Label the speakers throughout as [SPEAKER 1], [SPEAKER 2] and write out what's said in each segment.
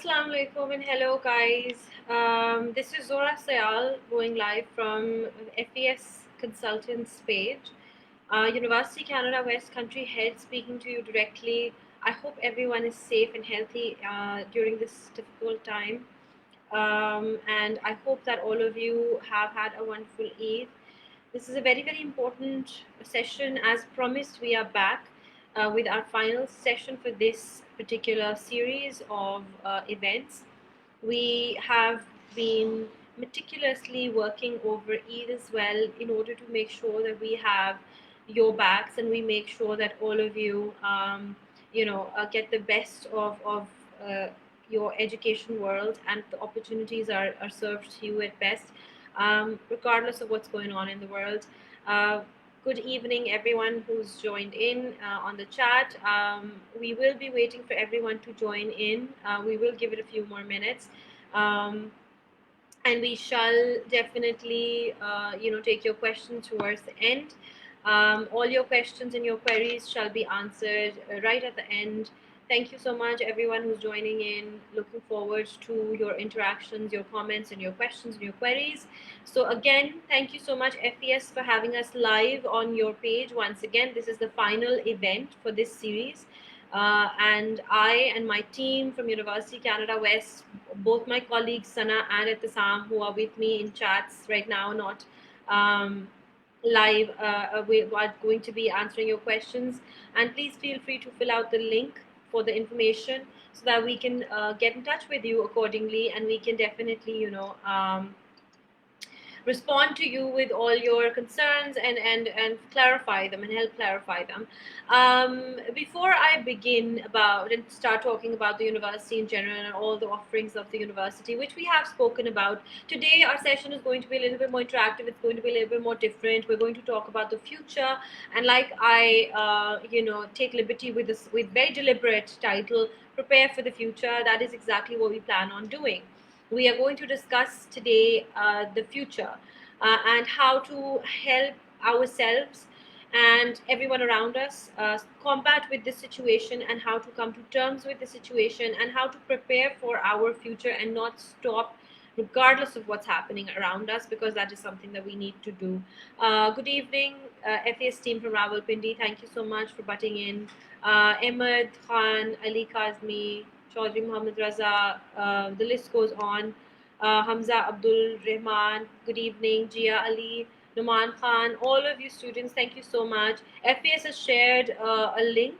[SPEAKER 1] Assalamu alaikum and hello guys. This is Zora Sayal going live from FES Consultants page. University Canada West Country Head speaking to you directly. I hope everyone is safe and healthy during this difficult time. And I hope that all of you have had a wonderful Eid. This is a very, very important session. As promised, we are back with our final session for this particular series of events. We have been meticulously working over Eid as well in order to make sure that we have your backs and we make sure that all of you, get the best of uh, your education world and the opportunities are served to you at best, regardless of what's going on in the world. Uh, Good evening, everyone who's joined in on the chat. We will be waiting for everyone to join in. We will give it a few more minutes. Um, and we shall definitely, take your questions towards the end. All your questions and your queries shall be answered right at the end. Thank you so much, everyone who's joining in. Looking forward to your interactions, your comments, and your questions and your queries. So again, thank you so much, FES, for having us live on your page. Once again, this is the final event for this series. And I and my team from University Canada West, both my colleagues Sana and Etisam, who are with me in chats right now, not live, we are going to be answering your questions. And please feel free to fill out the link for the information so that we can get in touch with you accordingly, and we can definitely, respond to you with all your concerns and clarify them and help clarify them. Before I begin about and start talking about the university in general and all the offerings of the university, which we have spoken about, today our session is going to be a little bit more interactive. It's going to be a little bit more different. We're going to talk about the future, and like I, take liberty with this with very deliberate title, "Prepare for the Future." That is exactly what we plan on doing. We are going to discuss today the future and how to help ourselves and everyone around us combat with this situation, and how to come to terms with the situation, and how to prepare for our future and not stop regardless of what's happening around us, because that is something that we need to do. Good evening, FAS team from Rawalpindi. Thank you so much for butting in. Ahmed Khan, Ali Kazmi, Chaudhry Muhammad Raza, the list goes on. Hamza Abdul Rahman, good evening. Jia Ali, Numan Khan, all of you students, thank you so much. FPS has shared a link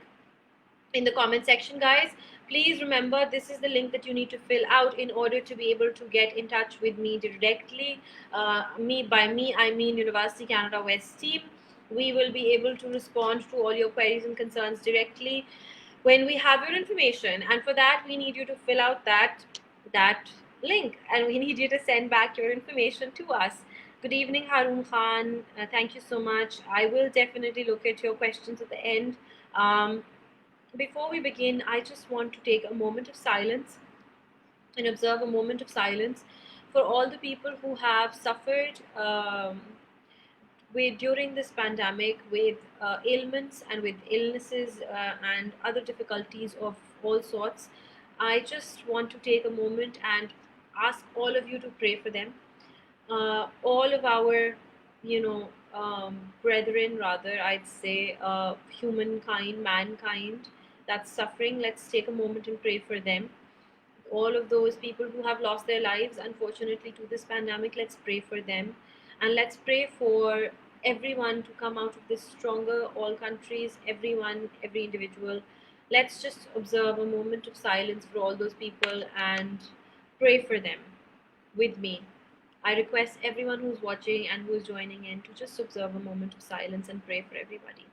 [SPEAKER 1] in the comment section, guys. Please remember, this is the link that you need to fill out in order to be able to get in touch with me directly. By me, I mean University Canada West team. We will be able to respond to all your queries and concerns directly when we have your information, and for that we need you to fill out that link, and we need you to send back your information to us. Good evening, Harun Khan. Thank you so much. I will definitely look at your questions at the end. Before we begin, I just want to take a moment of silence and observe a moment of silence for all the people who have suffered with during this pandemic with ailments and with illnesses and other difficulties of all sorts. I just want to take a moment and ask all of you to pray for them. All of our, brethren, rather, I'd say, humankind, mankind that's suffering, let's take a moment and pray for them. All of those people who have lost their lives, unfortunately, to this pandemic, let's pray for them. And let's pray for everyone to come out of this stronger, all countries, everyone, every individual. Let's just observe a moment of silence for all those people and pray for them with me. I request everyone who's watching and who's joining in to just observe a moment of silence and pray for everybody.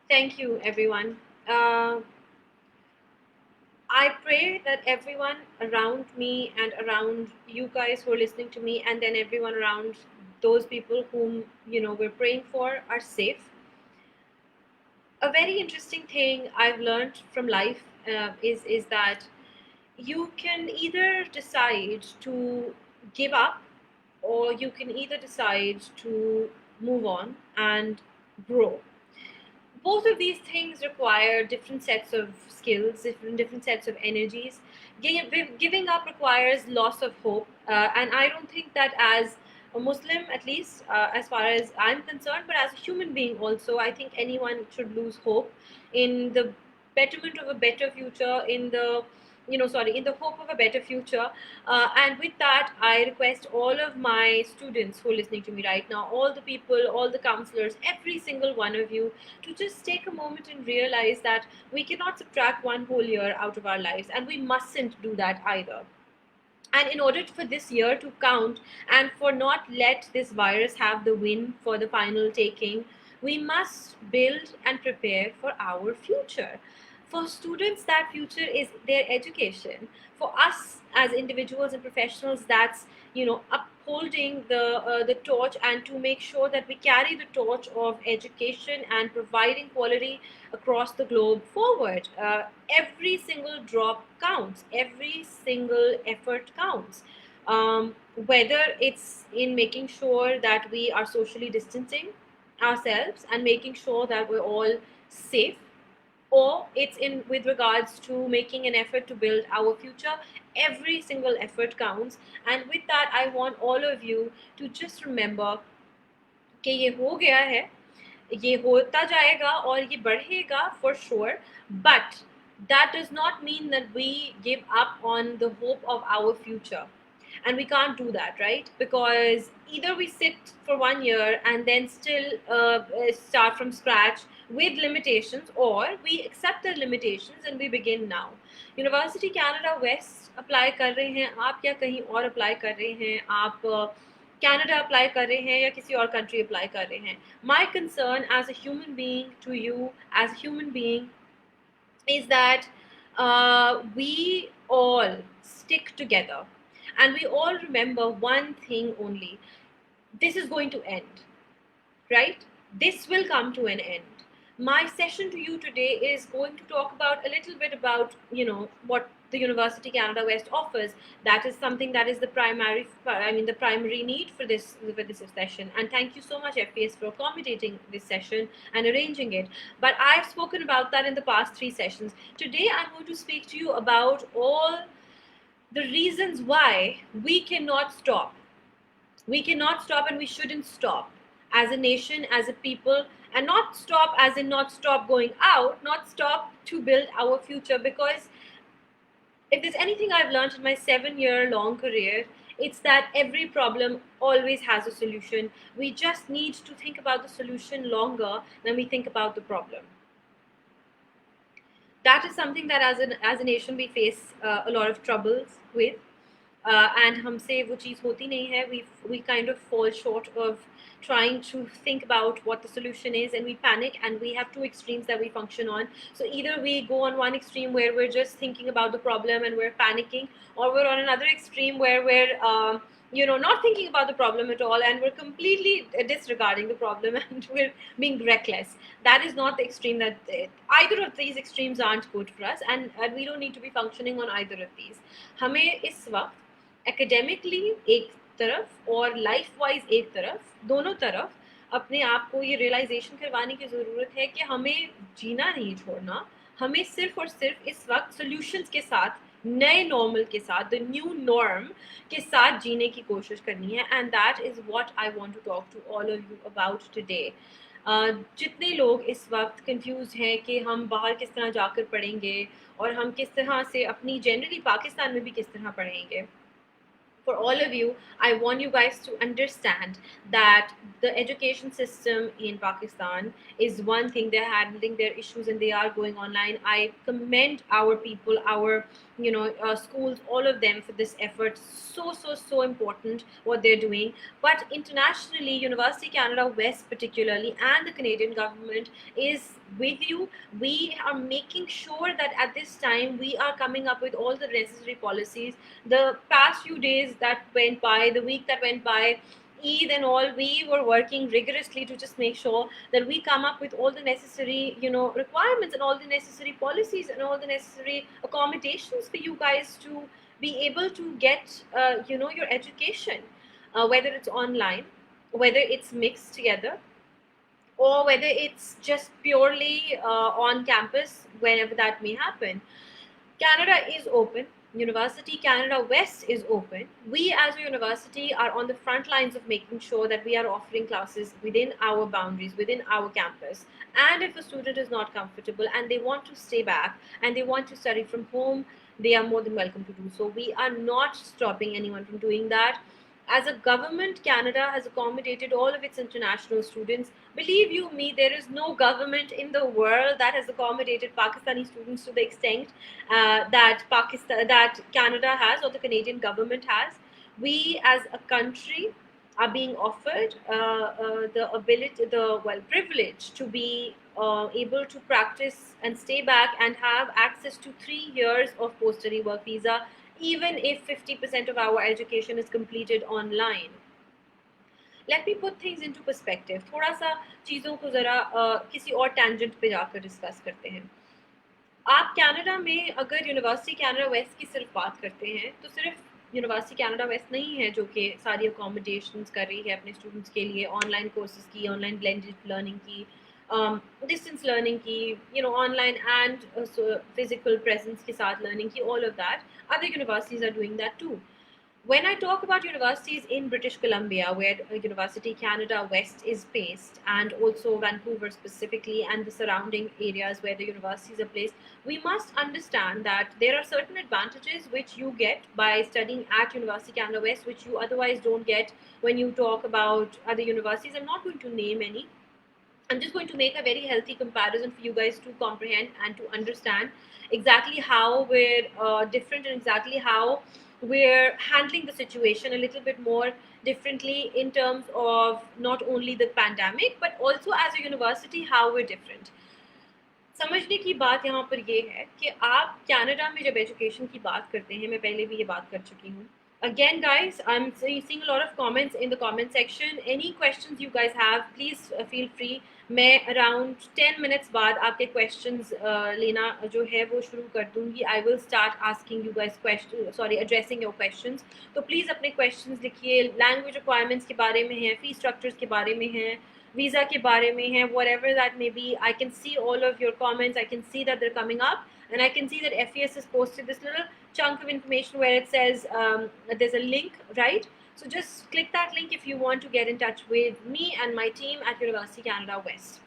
[SPEAKER 1] Thank you, everyone. I pray that everyone around me and around you guys who are listening to me, and then everyone around those people whom we're praying for, are safe. A very interesting thing I've learned from life is that you can either decide to give up, or you can either decide to move on and grow. Both of these things require different sets of skills, different sets of energies. Giving up requires loss of hope, and I don't think that as a Muslim, at least as far as I'm concerned, but as a human being also, I think anyone should lose hope in the betterment of a better future, in the in the hope of a better future. And with that, I request all of my students who are listening to me right now, all the people, all the counselors, every single one of you, to just take a moment and realize that we cannot subtract one whole year out of our lives, and we mustn't do that either. And in order for this year to count, and for not let this virus have the win for the final taking, we must build and prepare for our future. For students, that future is their education. For us as individuals and professionals, that's upholding the torch, and to make sure that we carry the torch of education and providing quality across the globe forward. Every single drop counts, every single effort counts. Whether it's in making sure that we are socially distancing ourselves and making sure that we're all safe, or it's in with regards to making an effort to build our future. Every single effort counts. And with that, I want all of you to just remember कि ये हो गया है, ये होता जाएगा और ये बढ़ेगा for sure. But that does not mean that we give up on the hope of our future. And we can't do that, right? Because either we sit for 1 year and then still start from scratch with limitations, or we accept the limitations and we begin now. University Canada West apply कर रहे हैं आप, या कहीं और apply कर रहे हैं आप, कनाडा अप्लाई कर रहे हैं या किसी और कंट्री अप्लाई कर रहे हैं, my concern as a human being to you, as a human being, is that we all stick together, and we all remember one thing only: this is going to end, right? This will come to an end. My session to you today is going to talk about a little bit about what the University Canada West offers. That is something that is the primary need for this session. And thank you so much, FES, for accommodating this session and arranging it. But I've spoken about that in the past 3 sessions. Today I'm going to speak to you about all the reasons why we cannot stop. We cannot stop, and we shouldn't stop as a nation, as a people. And not stop as in not stop going out, not stop to build our future. Because if there's anything I've learned in my 7-year long career, it's that every problem always has a solution. We just need to think about the solution longer than we think about the problem. That is something that as a nation we face a lot of troubles with. And हमसे वो चीज़ होती नहीं है. We kind of fall short of trying to think about what the solution is, and we panic, and we have 2 extremes that we function on. So either we go on one extreme where we're just thinking about the problem and we're panicking, or we're on another extreme where we're not thinking about the problem at all, and we're completely disregarding the problem and we're being reckless. That is not the extreme. That either of these extremes aren't good for us, and we don't need to be functioning on either of these. हमें इस वक्त academically एक तरफ और life wise एक तरफ, दोनों तरफ अपने आप को ये रियलाइजेशन करवाने की ज़रूरत है कि हमें जीना नहीं छोड़ना. हमें सिर्फ और सिर्फ इस वक्त सॉल्यूशंस के साथ, नए नॉर्मल के साथ, द न्यू नॉर्म के साथ जीने की कोशिश करनी है. And that is what I want to talk to all of you about today. जितने लोग इस वक्त कंफ्यूज हैं कि हम बाहर किस तरह जाकर पढ़ेंगे और हम किस तरह से अपनी जनरली पाकिस्तान में भी किस तरह पढ़ेंगे, for all of you, I want you guys to understand that the education system in Pakistan is one thing. They're handling their issues and they are going online. I commend our people, our schools, all of them for this effort. So important what they're doing. But internationally, University Canada West particularly, and the Canadian government is with you. We are making sure that at this time we are coming up with all the necessary policies. The past few days that went by, the week that went by, Eid and all, we were working rigorously to just make sure that we come up with all the necessary, requirements and all the necessary policies and all the necessary accommodations for you guys to be able to get, your education, whether it's online, whether it's mixed together, or whether it's just purely on campus, whenever that may happen. Canada is open. University Canada West is open. We as a university are on the front lines of making sure that we are offering classes within our boundaries, within our campus. And if a student is not comfortable and they want to stay back and they want to study from home, they are more than welcome to do so. We are not stopping anyone from doing that. As a government, Canada has accommodated all of its international students. Believe you me, there is no government in the world that has accommodated Pakistani students to the extent that Canada has, or the Canadian government has. We, as a country, are being offered the ability, privilege to be able to practice and stay back and have access to 3 years of post-study work visa, even if 50% of our education is completed online. Let me put things into perspective. थोड़ा सा चीज़ों को ज़रा किसी और tangent पे जाकर discuss करते हैं. आप कनाडा में अगर यूनिवर्सिटी कनाडा वेस्ट की सिर्फ बात करते हैं, तो सिर्फ यूनिवर्सिटी कनाडा वेस्ट नहीं है जो कि सारी अकोमोडेशंस कर रही है अपने स्टूडेंट्स के लिए, ऑनलाइन कोर्सेज की, ऑनलाइन ब्लेंडेड लर्निंग की, डिस्टेंस लर्निंग की, ऑनलाइन एंड फिजिकल प्रेजेंस के साथ लर्निंग की, all of that. Other universities are doing that too. When I talk about universities in British Columbia, where University Canada West is based, and also Vancouver specifically, and the surrounding areas where the universities are placed, we must understand that there are certain advantages which you get by studying at University Canada West, which you otherwise don't get when you talk about other universities. I'm not going to name any. I'm just going to make a very healthy comparison for you guys to comprehend and to understand exactly how we're different, and exactly how we're handling the situation a little bit more differently in terms of not only the pandemic but also as a university how we're different. समझने की बात यहाँ पर ये है कि आप Canada में जब एजुकेशन की बात करते हैं, मैं पहले भी ये बात कर चुकी हूँ. Again, guys, I'm seeing a lot of comments in the comment section. Any questions you guys have, please feel free. मैं around 10 minutes बाद आपके questions लेना जो है वो शुरू कर दूँगी. I will start asking you guys questions, addressing your questions. तो please अपने questions लिखिए. Language requirements के बारे में है, fee structures के बारे में है, visa के बारे में है, whatever that may be. I can see all of your comments. I can see that they're coming up. And I can see that FES has posted this little chunk of information where it says there's a link, right? So just click that link if you want to get in touch with me and my team at University Canada West.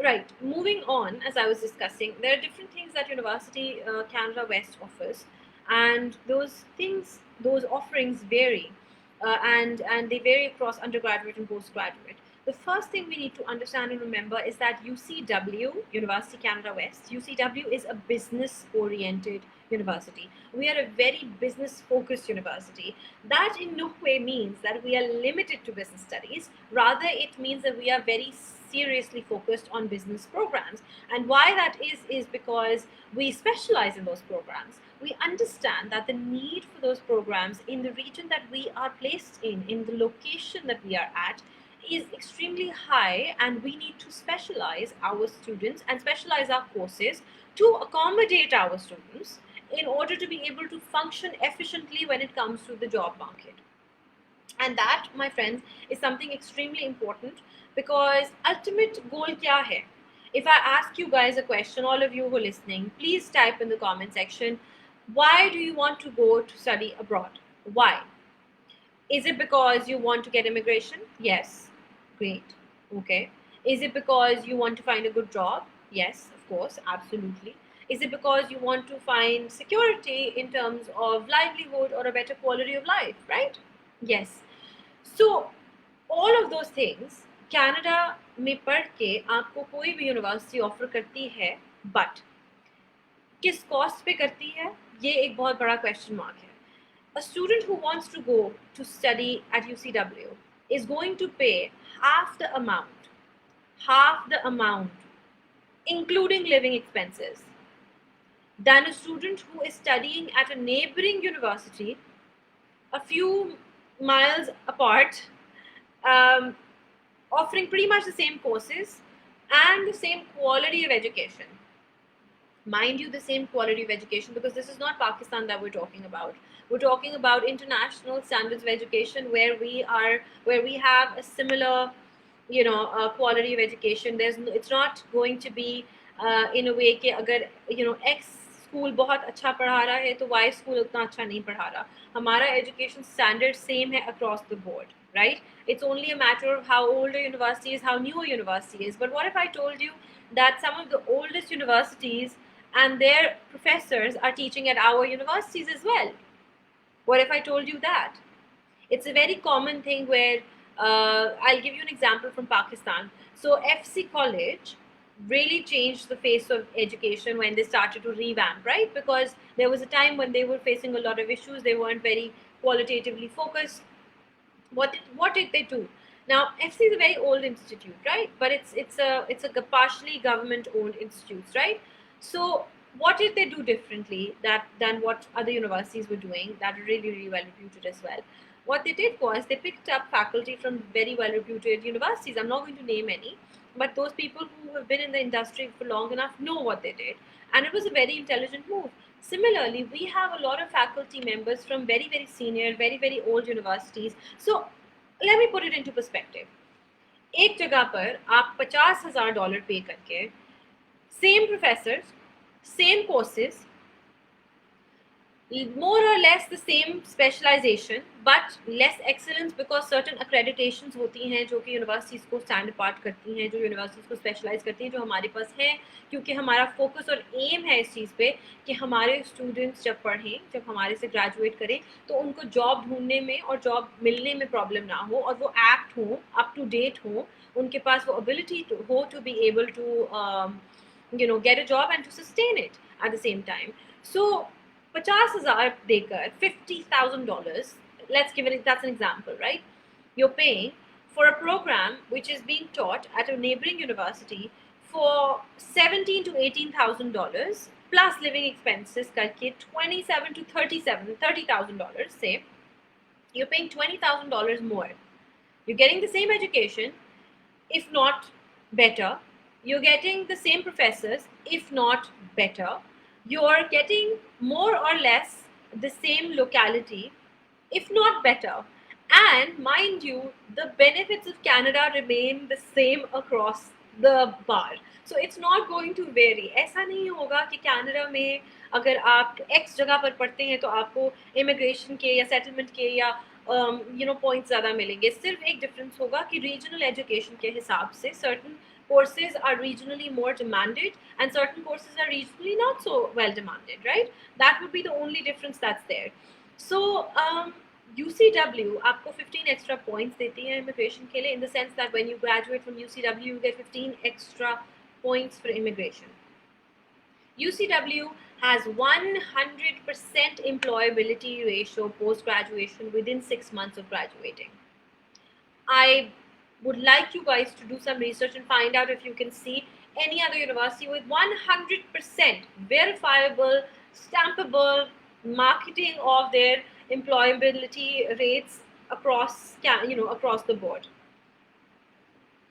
[SPEAKER 1] Right, moving on, as I was discussing, there are different things that University Canada West offers, and those things, those offerings vary, and they vary across undergraduate and postgraduate. The first thing we need to understand and remember is that UCW, University Canada West, UCW is a business-oriented university. We are a very business-focused university. That in no way means that we are limited to business studies. Rather, it means that we are very seriously focused on business programs. And why that is because we specialize in those programs. We understand that the need for those programs in the region that we are placed in the location that we are at, is extremely high, and we need to specialize our students and specialize our courses to accommodate our students in order to be able to function efficiently when it comes to the job market. And that, my friends, is something extremely important, because ultimate goal kya hai? If I ask you guys a question, all of you who are listening, please type in the comment section, why do you want to go to study abroad? Why? Is it because you want to get immigration? Yes. Great. Okay. Is it because you want to find a good job? Yes, of course, absolutely. Is it because you want to find security in terms of livelihood or a better quality of life, right? Yes. So, all of those things, Canada में पढ़ के आपको कोई भी university offer करती है, but किस cost पे करती है, ये एक बहुत बड़ा क्वेश्चन मार्क है. A student who wants to go to study at UCW is going to pay half the amount half the amount, including living expenses, than a student who is studying at a neighboring university a few miles apart, um, offering pretty much the same courses and the same quality of education. Mind you, the same quality of education, because this is not Pakistan that we're talking about. We're talking about international standards of education, where we have a similar, quality of education. It's not going to be in a way कि अगर X school बहुत अच्छा पढ़ा रहा है तो Y school उतना अच्छा नहीं पढ़ा रहा. हमारा एजुकेशन स्टैंडर्ड सेम है across the board, right? It's only a matter of how old a university is, how new a university is. But what if I told you that some of the oldest universities and their professors are teaching at our universities as well? What if I told you that? It's a very common thing where I'll give you an example from Pakistan. So FC College really changed the face of education when they started to revamp, right? Because there was a time when they were facing a lot of issues. They weren't very qualitatively focused. What did they do? Now FC is a very old institute, right? But it's a partially government owned institutes, right? So what did they do differently than what other universities were doing that are really, really well reputed as well? What they did was they picked up faculty from very well reputed universities. I'm not going to name any, but those people who have been in the industry for long enough know what they did, and it was a very intelligent move. Similarly, we have a lot of faculty members from very, very senior, very, very old universities. So let me put it into perspective. एक जगह पर आप $50,000 पे करके same professors, same courses, more or less the same specialization, but less excellence because certain accreditations होती हैं जो कि universities को stand apart करती हैं, जो universities को specialize करती हैं, जो हमारे पास है, क्योंकि हमारा focus और aim है इस चीज़ पे कि हमारे students जब पढ़ें, जब हमारे से graduate करें, तो उनको job ढूंढने में और job मिलने में problem ना हो, और वो apt हो, up to date हो, उनके पास वो ability हो to be able to get a job and to sustain it at the same time. So 50,000 देकर $50,000, let's give it, that's an example, right? You're paying for a program which is being taught at a neighboring university for $17,000 to $18,000 plus living expenses करके $27,000 to $30,000, say you're paying $20,000 more. You're getting the same education, if not better. You're getting the same professors, if not better. You're getting more or less the same locality, if not better. And mind you, the benefits of Canada remain the same across the bar. So it's not going to vary. ऐसा नहीं होगा कि Canada में अगर आप X जगह पर पढ़ते हैं तो आपको इमिग्रेशन के या सेटलमेंट के या पॉइंट्स ज़्यादा मिलेंगे. सिर्फ एक डिफरेंस होगा कि रीजनल एजुकेशन के हिसाब से certain courses are regionally more demanded and certain courses are regionally not so well demanded, right? That would be the only difference that's there. So UCW आपको 15 extra points देती है immigration के लिए, in the sense that when you graduate from UCW you get 15 extra points for immigration. UCW has 100% employability ratio post-graduation within 6 months of graduating. I would like you guys to do some research and find out if you can see any other university with 100% verifiable, stampable marketing of their employability rates across the board.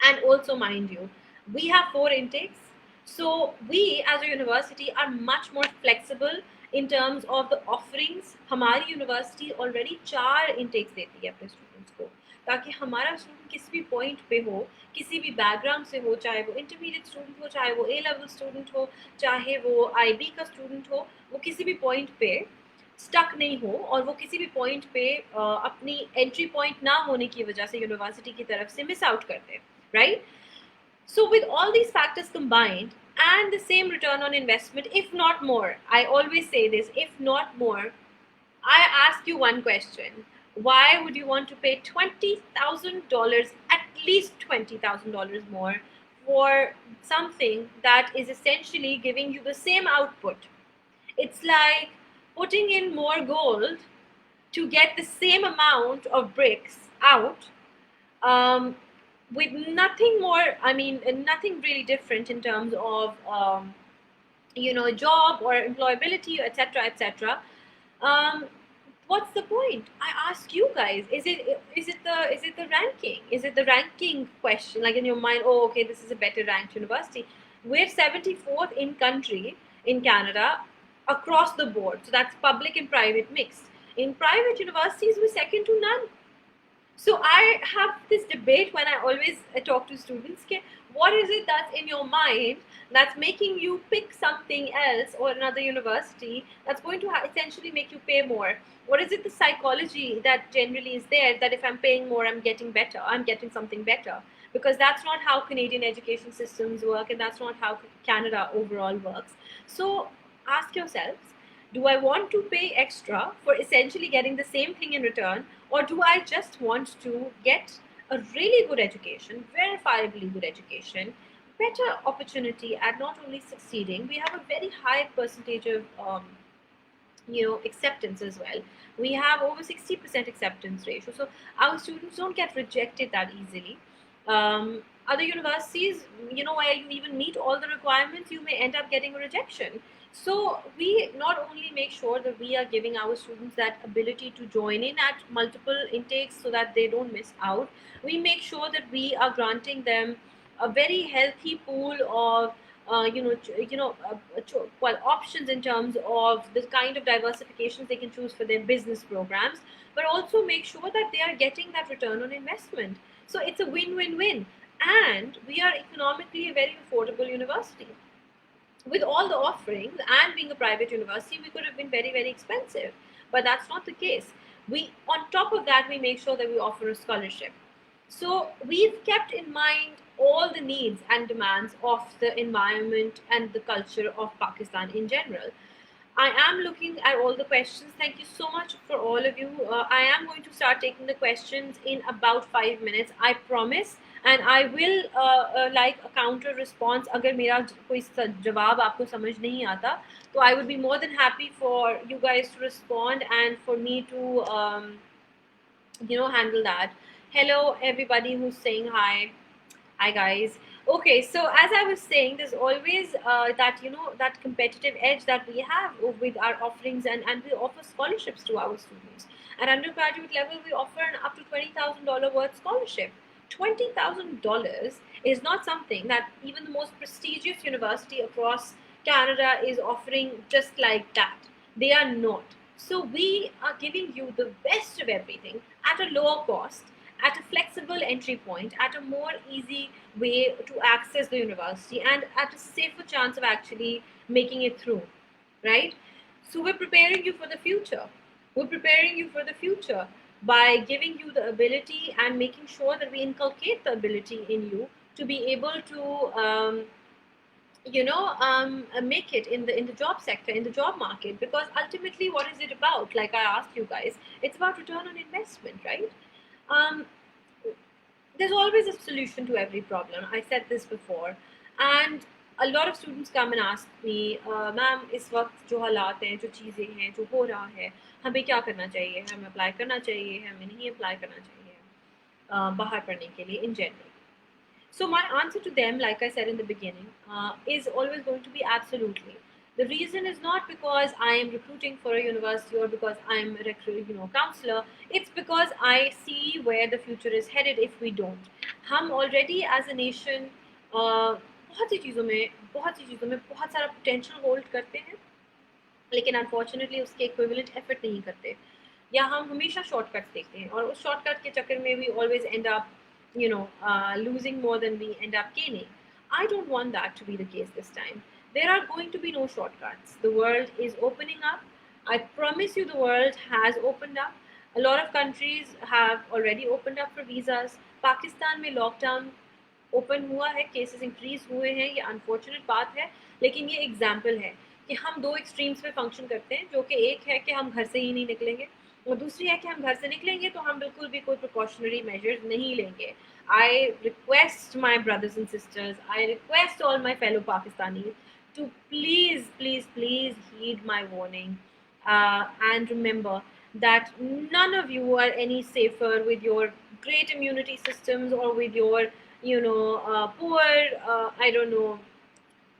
[SPEAKER 1] And also, mind you, we have 4 intakes. So we as a university are much more flexible in terms of the offerings. हमारी university already 4 intakes देती है अपने students को, ताकि हमारा student किसी भी point पे हो, किसी भी बैकग्राउंड से हो, चाहे वो इंटरमीडिएट स्टूडेंट हो, चाहे वो ए लेवल स्टूडेंट हो, चाहे वो IB का स्टूडेंट हो, वो किसी भी पॉइंट पे स्टक नहीं हो, और वो किसी भी पॉइंट पे अपनी एंट्री पॉइंट ना होने की वजह से यूनिवर्सिटी की तरफ से मिस आउट करते हैं, right? So with all these factors combined and the same return on investment, if not more, I always say this, if not more, I ask you one question. Why would you want to pay $20,000, at least $20,000 more, for something that is essentially giving you the same output? It's like putting in more gold to get the same amount of bricks out, with nothing more, I mean, nothing really different in terms of, job or employability, etc., etc. um, what's the point? I ask you guys, is it the ranking? Is it the ranking question? Like in your mind, oh, okay, this is a better ranked university. We're 74th in country in Canada across the board. So that's public and private mixed. In private universities, we're second to none. So I have this debate when I always talk to students. Okay, what is it that's in your mind that's making you pick something else or another university that's going to essentially make you pay more? What is it, the psychology that generally is there, that if I'm paying more, I'm getting better, I'm getting something better? Because that's not how Canadian education systems work, and that's not how Canada overall works. So ask yourselves, do I want to pay extra for essentially getting the same thing in return, or do I just want to get a really good education, verifiably good education, better opportunity at not only succeeding, we have a very high percentage of acceptance as well. We have over 60% acceptance ratio, so our students don't get rejected that easily. Other universities, where you even meet all the requirements, you may end up getting a rejection. So we not only make sure that we are giving our students that ability to join in at multiple intakes so that they don't miss out, we make sure that we are granting them a very healthy pool of well, options in terms of the kind of diversifications they can choose for their business programs, but also make sure that they are getting that return on investment. So it's a win-win-win, and we are economically a very affordable university. With all the offerings and being a private university, we could have been very, very expensive, but that's not the case. We, on top of that, we make sure that we offer a scholarship. So we've kept in mind all the needs and demands of the environment and the culture of Pakistan in general. I am looking at all the questions. Thank you so much for all of you. I am going to start taking the questions in about 5 minutes, I promise. And I will like a counter response. अगर मेरा कोई जवाब आपको समझ नहीं आता, तो I would be more than happy for you guys to respond and for me to handle that. Hello, everybody who's saying hi. Hi, guys. Okay, so as I was saying, there's always that that competitive edge that we have with our offerings, and we offer scholarships to our students. At undergraduate level, we offer an up to $20,000 worth scholarship. $20,000 is not something that even the most prestigious university across Canada is offering just like that. They are not. So we are giving you the best of everything at a lower cost, at a flexible entry point, at a more easy way to access the university, and at a safer chance of actually making it through, right? So we're preparing you for the future. We're preparing you for the future by giving you the ability and making sure that we inculcate the ability in you to be able to make it in the job sector, in the job market. Because ultimately, what is it about? Like I asked you guys, it's about return on investment, right? um, there's always a solution to every problem. I said this before, and a lot of students come and ask me, ma'am इस वक्त जो हालात हैं, जो चीज़ें हैं, जो हो रहा है, हमें क्या करना चाहिए? हमें अप्लाई करना चाहिए, हमें नहीं अप्लाई करना चाहिए बाहर पढ़ने के लिए in general. So my answer to them, like I said in the beginning, is always going to be absolutely. The reason is not because I am recruiting for a university or because I'm a counselor. It's because I see where the future is headed if we don't. हम already as a nation बहुत सी चीज़ों में बहुत सारा potential hold करते हैं, लेकिन unfortunately उसके इक्विवेलेंट एफर्ट नहीं करते, या हम हमेशा शॉर्टकट्स देखते हैं और उस शॉर्टकट के चक्कर में we always end up losing more than we end up gaining. I don't want that to be the case this time. There are going to be no shortcuts. The world is opening up. I promise you, the world has opened up. A lot of countries have already opened up for visas. Pakistan में lockdown open हुआ है, cases increase हुए हैं, ये unfortunate बात है, लेकिन ये एग्जाम्पल है कि हम दो एक्सट्रीम्स पे फंक्शन करते हैं, जो कि एक है कि हम घर से ही नहीं निकलेंगे, और दूसरी है कि हम घर से निकलेंगे तो हम बिल्कुल भी कोई प्रिकॉशनरी मेजर्स नहीं लेंगे. I request my brothers and sisters, I request all my fellow Pakistani to please, please, please heed my warning, and remember that none of you are any safer with your great immunity systems or with your, poor, I don't know,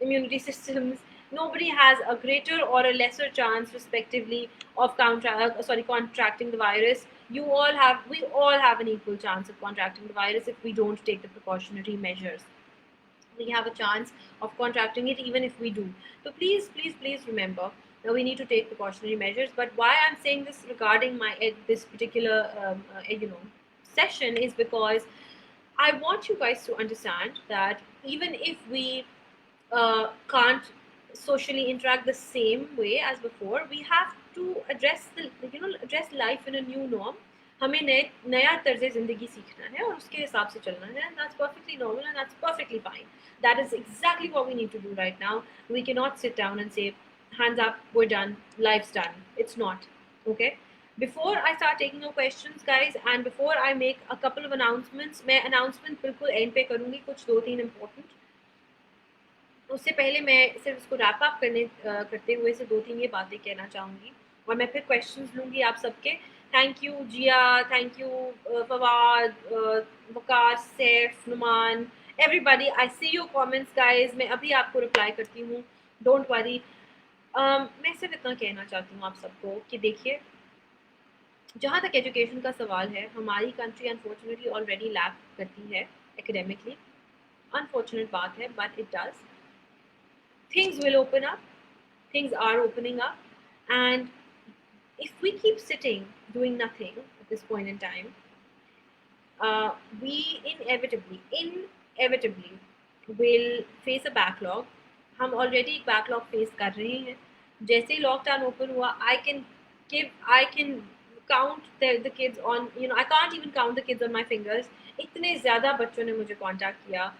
[SPEAKER 1] immunity systems. Nobody has a greater or a lesser chance, respectively, of contracting the virus. We all have an equal chance of contracting the virus if we don't take the precautionary measures. We have a chance of contracting it even if we do. So please, please, please remember that we need to take precautionary measures. But why I'm saying this regarding this particular session is because I want you guys to understand that even if we can't socially interact the same way as before, we have to address life in a new norm. हमें नया तर्ज ज़िंदगी सीखना है और उसके हिसाब से चलना है, and that's perfectly normal and that's perfectly fine. That is exactly what we need to do right now. We cannot sit down and say, hands up, we're done, life's done. It's not. Okay? Before I start taking your questions, guys, and before I make a couple of announcements, मैं announcement बिल्कुल end पे करूँगी, कुछ 2-3 important. उससे पहले मैं सिर्फ इसको रैप अप करते हुए से 2-3 ये बातें कहना चाहूँगी और मैं फिर क्वेश्चंस लूँगी आप सबके. Thank you Zia, thank you Fawad, Waqar, Saif, Nauman, everybody. I see your comments guys. मैं अभी आपको रिप्लाई करती हूँ, डोंट वरी. मैं सिर्फ इतना कहना चाहती हूँ आप सबको कि देखिए, जहाँ तक एजुकेशन का सवाल है, हमारी कंट्री अनफॉर्चुनेटली ऑलरेडी लैक करती है एकेडमिकली. अनफॉर्चुनेट बात है, but it does. Things will open up, things are opening up, and if we keep sitting doing nothing at this point in time, we inevitably will face a backlog. हम already एक backlog face कर रहे हैं. जैसे ही lockdown open हुआ, I can count the kids on, I can't even count the kids on my fingers. इतने ज़्यादा बच्चों ने मुझे contact किया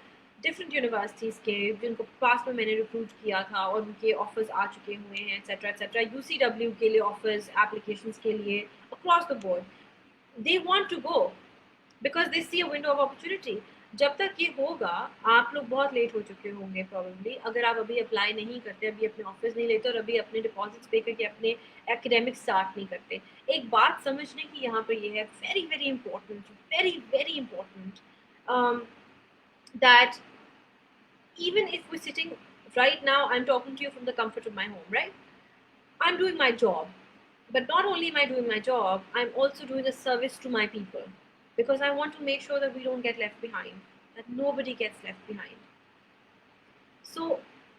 [SPEAKER 1] डिफरेंट यूनिवर्सिटीज़ के, जिनको पास में मैंने रिक्रूट किया था और उनके ऑफर्स आ चुके हुए हैं, एक्सेट्रा एक्सेट्रा. यूसीडब्ल्यू के लिए ऑफर्स, एप्लीकेशंस के लिए across the board. They want to go because they see a window of opportunity. जब तक ये होगा, आप लोग बहुत लेट हो चुके होंगे प्रॉब्लली, अगर आप अभी अप्लाई नहीं करते, अभी अपने ऑफिस नहीं लेते और अभी अपने डिपॉजिट्स पे करके अपने एकेडमिक स्टार्ट नहीं करते. एक बात समझने की यहाँ पर ये है, very very important, very very important, that even if we're sitting right now, I'm talking to you from the comfort of my home, right? I'm doing my job. But not only am I doing my job, I'm also doing a service to my people because I want to make sure that we don't get left behind, that nobody gets left behind. So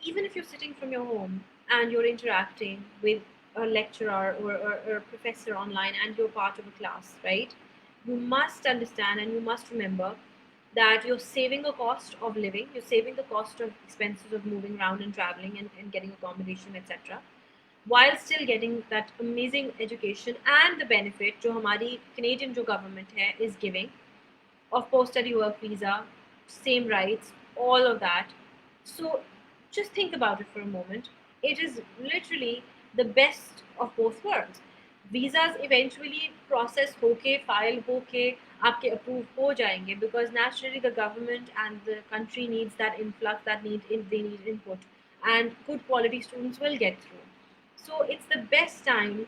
[SPEAKER 1] even if you're sitting from your home and you're interacting with a lecturer or a professor online and you're part of a class, right? You must understand and you must remember that you're saving a cost of living, you're saving the cost of expenses of moving around and traveling and getting accommodation, etc., while still getting that amazing education and the benefit जो हमारी Canadian जो government है is giving of post-study work visa, same rights, all of that. So just think about it for a moment. It is literally the best of both worlds. Visas eventually process होके, file होके, आपके approve हो जाएंगे because naturally the government and the country needs that influx, they need input, and good quality students will get through. So it's the best time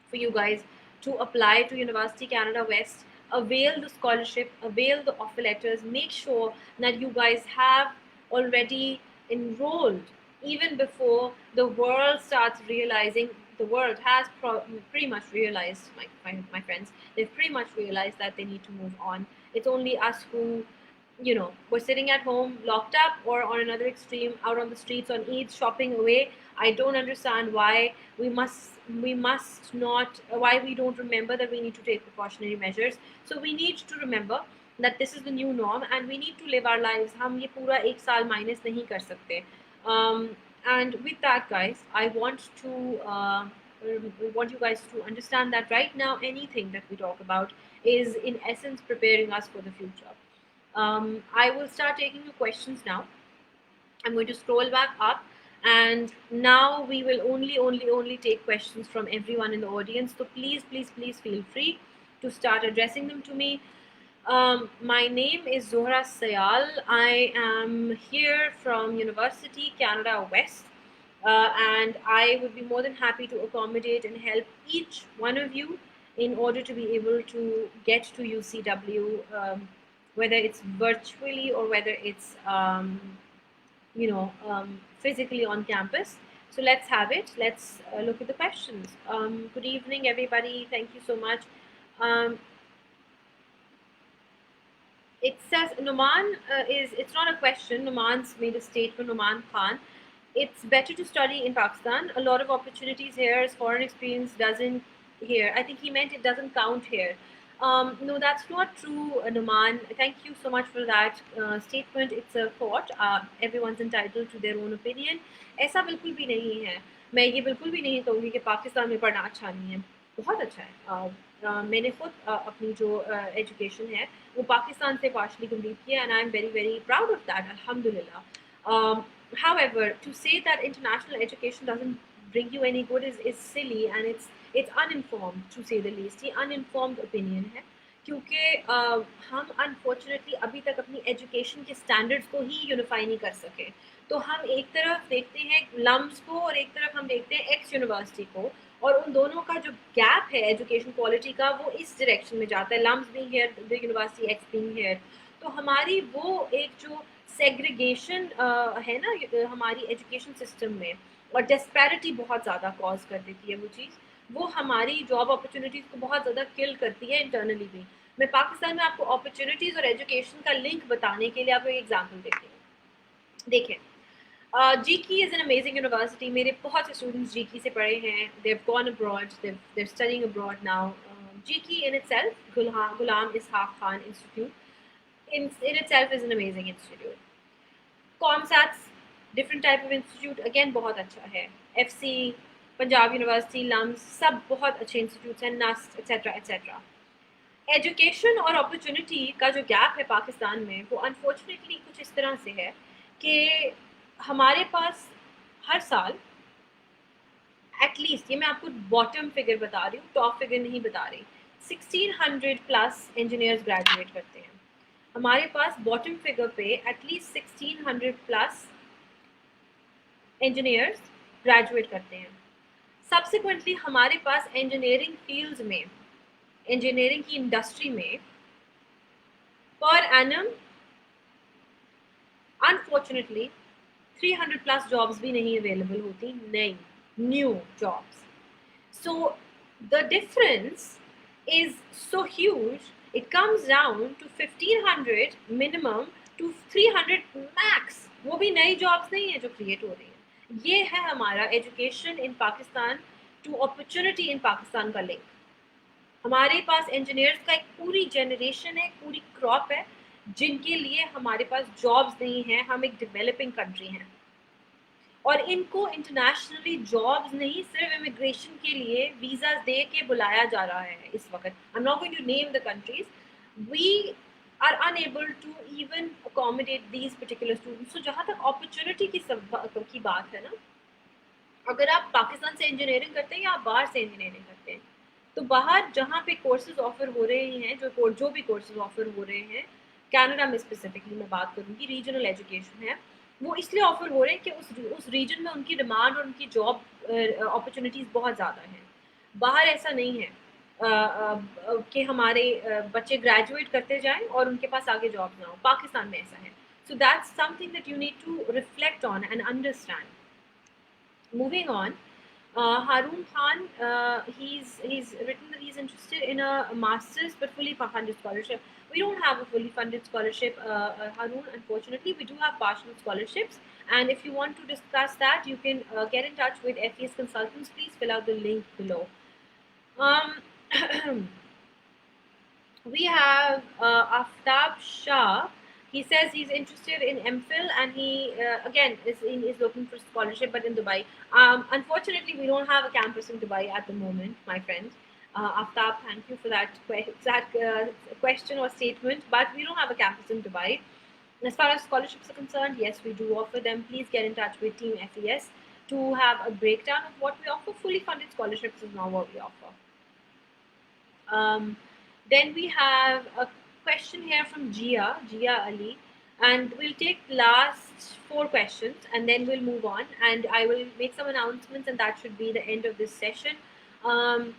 [SPEAKER 1] for you guys to apply to University Canada West. Avail the scholarship, avail the offer letters, make sure that you guys have already enrolled even before the world starts realizing. The world has pretty much realized, my friends, they've pretty much realized that they need to move on. It's only us who, we're sitting at home locked up, or on another extreme, out on the streets on Eid shopping away. I don't understand why we must not, why we don't remember that we need to take precautionary measures. So we need to remember that this is the new norm and we need to live our lives. हम ये पूरा एक साल minus नहीं कर सकते. And with that, guys, I want you guys to understand that right now anything that we talk about is in essence preparing us for the future. I will start taking your questions now. I'm going to scroll back up, and now we will only take questions from everyone in the audience. So please feel free to start addressing them to me. My name is Zohra Sayal. I am here from University Canada West. and I would be more than happy to accommodate and help each one of you in order to be able to get to UCW, whether it's virtually or whether it's physically on campus. So let's have it. Let's look at the questions. Good evening, everybody. Thank you so much. Um, it says Numan it's not a question. Numan's made a statement. Numan Khan. It's better to study in Pakistan. A lot of opportunities here as foreign experience doesn't here. I think he meant it doesn't count here. No, that's not true, Numan. Thank you so much for that statement. It's a thought. Everyone's entitled to their own opinion. ऐसा बिल्कुल भी नहीं है. मैं ये बिल्कुल भी नहीं कहूँगी कि पाकिस्तान में पढ़ना अच्छा नहीं है. बहुत अच्छा है. मैंने खुद अपनी जो एजुकेशन है वो पाकिस्तान से पार्शली कंप्लीट किया and I am very very proud of that अल्हम्दुलिल्लाह. However, to say that international education doesn't bring you any good is silly and it's uninformed to say the least. ये uninformed opinion है क्योंकि हम unfortunately अभी तक अपनी education के standards को ही यूनिफाई नहीं कर सके. तो हम एक तरफ देखते हैं लम्स को और एक तरफ हम देखते हैं एक्स यूनिवर्सिटी को और उन दोनों का जो गैप है एजुकेशन क्वालिटी का वो इस डायरेक्शन में जाता है. LUMS being here, the university X being here. तो हमारी वो एक जो सेग्रीगेशन है ना हमारी एजुकेशन सिस्टम में और डिस्पैरिटी बहुत ज़्यादा कॉज कर देती है वो चीज़. वो हमारी जॉब अपॉर्चुनिटीज़ को बहुत ज़्यादा किल करती है इंटरनली भी. मैं पाकिस्तान में आपको अपॉर्चुनिटीज़ और एजुकेशन का लिंक बताने के लिए आपको एक एग्जाम्पल देती हूँ. देखें, GK is an amazing university. मेरे बहुत से students GK से पढ़े हैं. They've gone abroad. They're studying abroad now. GK in itself, Ghulam Ishaq Khan Institute, in itself is an amazing institute. ComSats, different type of institute, again बहुत अच्छा है. FC, Punjab university, lumps, सब बहुत अच्छे institutes हैं. NUST etcetera etcetera. एजुकेशन और opportunity का जो गैप है पाकिस्तान में वो अनफॉर्चुनेटली कुछ इस तरह से है कि हमारे पास हर साल एटलीस्ट, ये मैं आपको बॉटम फिगर बता रही हूँ, टॉप फिगर नहीं बता रही, 1600 प्लस इंजीनियर्स ग्रेजुएट करते हैं. हमारे पास बॉटम फिगर पे एटलीस्ट 1600 प्लस इंजीनियर्स ग्रेजुएट करते हैं. सब्सिक्वेंटली हमारे पास इंजीनियरिंग फील्ड्स में, इंजीनियरिंग की इंडस्ट्री में per annum unfortunately 300 plus jobs भी नहीं अवेलेबल होती, नई new jobs. So the difference is so huge, it comes down to 1500 minimum to 300 max. वो भी नई जॉब्स नहीं है जो क्रिएट हो रही है. ये है हमारा education in Pakistan to opportunity in Pakistan का लिंक. हमारे पास इंजीनियर्स का एक पूरी जनरेशन है, पूरी क्रॉप है जिनके लिए हमारे पास जॉब्स नहीं है. हम एक डेवलपिंग कंट्री हैं और इनको इंटरनेशनली जॉब्स नहीं, सिर्फ इमिग्रेशन के लिए वीज़ा दे के बुलाया जा रहा है इस वक्त. I am not going to name the countries. We are unable to even accommodate these particular students. तो जहाँ तक अपॉर्चुनिटी की बात है ना, अगर आप पाकिस्तान से इंजीनियरिंग करते हैं या आप बाहर से इंजीनियरिंग करते हैं, तो बाहर जहाँ पे कोर्सेज ऑफर हो रहे हैं, जो भी कोर्सेज ऑफर हो रहे हैं, कनाडा में स्पेसिफिकली मैं बात करूँगी, रीजनल एजुकेशन है, वो इसलिए ऑफर हो रहे हैं कि उस रीजन में उनकी डिमांड और उनकी जॉब अपॉर्चुनिटीज़ बहुत ज़्यादा हैं. बाहर ऐसा नहीं है कि हमारे बच्चे ग्रेजुएट करते जाएं और उनके पास आगे जॉब ना हो. पाकिस्तान में ऐसा है. So that's something that you need to reflect on and understand. Moving on, Harun Khan, he's written that he's interested in a master's but fully funded scholarship. We don't have a fully funded scholarship, Harun. Unfortunately, we do have partial scholarships. And if you want to discuss that, you can get in touch with FES consultants. Please fill out the link below. We have Aftab Shah. He says he's interested in MPhil and he again is looking for scholarship, but in Dubai. Unfortunately, we don't have a campus in Dubai at the moment, my friend. Aftab, thank you for that question or statement, but we don't have a campus in Dubai. As far as scholarships are concerned, yes, we do offer them. Please get in touch with Team FES to have a breakdown of what we offer. Fully funded scholarships is now what we offer. Then we have a question here from Gia Ali, And we'll take last four questions and then we'll move on, and I will make some announcements, and that should be the end of this session. um,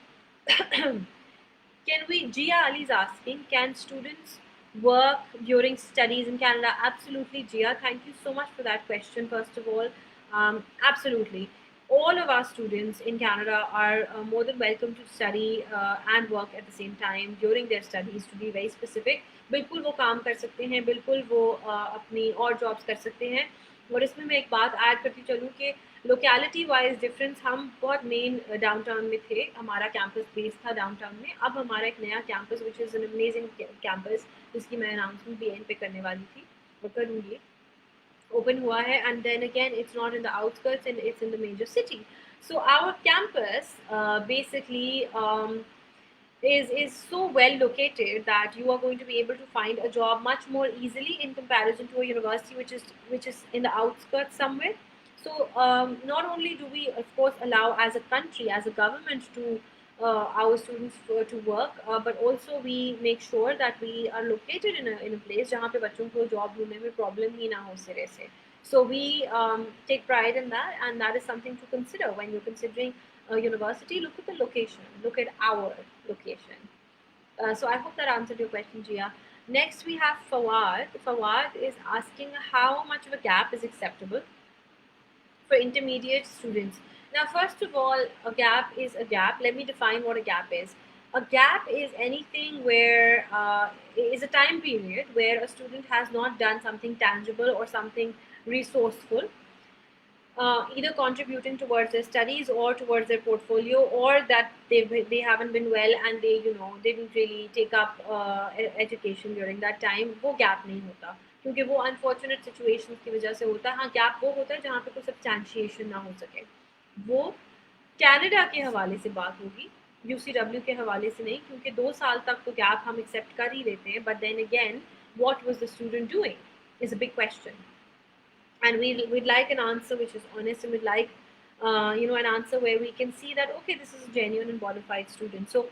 [SPEAKER 1] Can we, Jia Ali is asking, can students work during studies in Canada? Absolutely, Jia. Thank you so much for that question, first of all. Absolutely. All of our students in Canada are more than welcome to study and work at the same time during their studies, to be very specific. बिल्कुल वो काम कर सकते हैं, बिल्कुल वो अपनी और जॉब्स कर सकते हैं. और इसमें मैं एक बात ऐड करती चलूँ कि लोकेलिटी वाइज डिफरेंस, हम बहुत मेन डाउनटाउन में थे, हमारा कैंपस बेस था डाउनटाउन में. अब हमारा एक नया campus which is an amazing campus, जिसकी मैं अनाउंसमेंट भी एंड पे करने वाली थी और करूँगी, open हुआ है. And then again, it's not in the outskirts and it's in the major city. So our campus basically is so well located that you are going to be able to find a job much more easily in comparison to a university which is in the outskirts somewhere. So not only do we of course allow as a country, as a government, to our students to work, but also we make sure that we are located in a place जहाँ पे बच्चों को job ढूंढने में problem ही ना हो सिरे से. So we take pride in that, and that is something to consider when you're considering a university. Look at the location. Look at our location. So I hope that answered your question, Jia. Next, we have Fawad. Fawad is asking how much of a gap is acceptable for intermediate students. Now, first of all, a gap is a gap. Let me define what a gap is. A gap is anything where is a time period where a student has not done something tangible or something resourceful, either contributing towards their studies or towards their portfolio, or that they haven't been well and they didn't really take up education during that time. वो gap नहीं होता, क्योंकि वो unfortunate situations की वजह से होता है. हाँ, gap वो होता है जहाँ पे कोई substantiation ना हो सके. वो कनाडा के हवाले से बात होगी, UCW के हवाले से नहीं, क्योंकि 2 साल तक तो गैप हम एक्सेप्ट कर ही लेते हैं. But then again, what was the student doing is a big question, and we'd like an answer which is honest, and we'd like an answer where we can see that okay, this is a genuine and bona fide student. So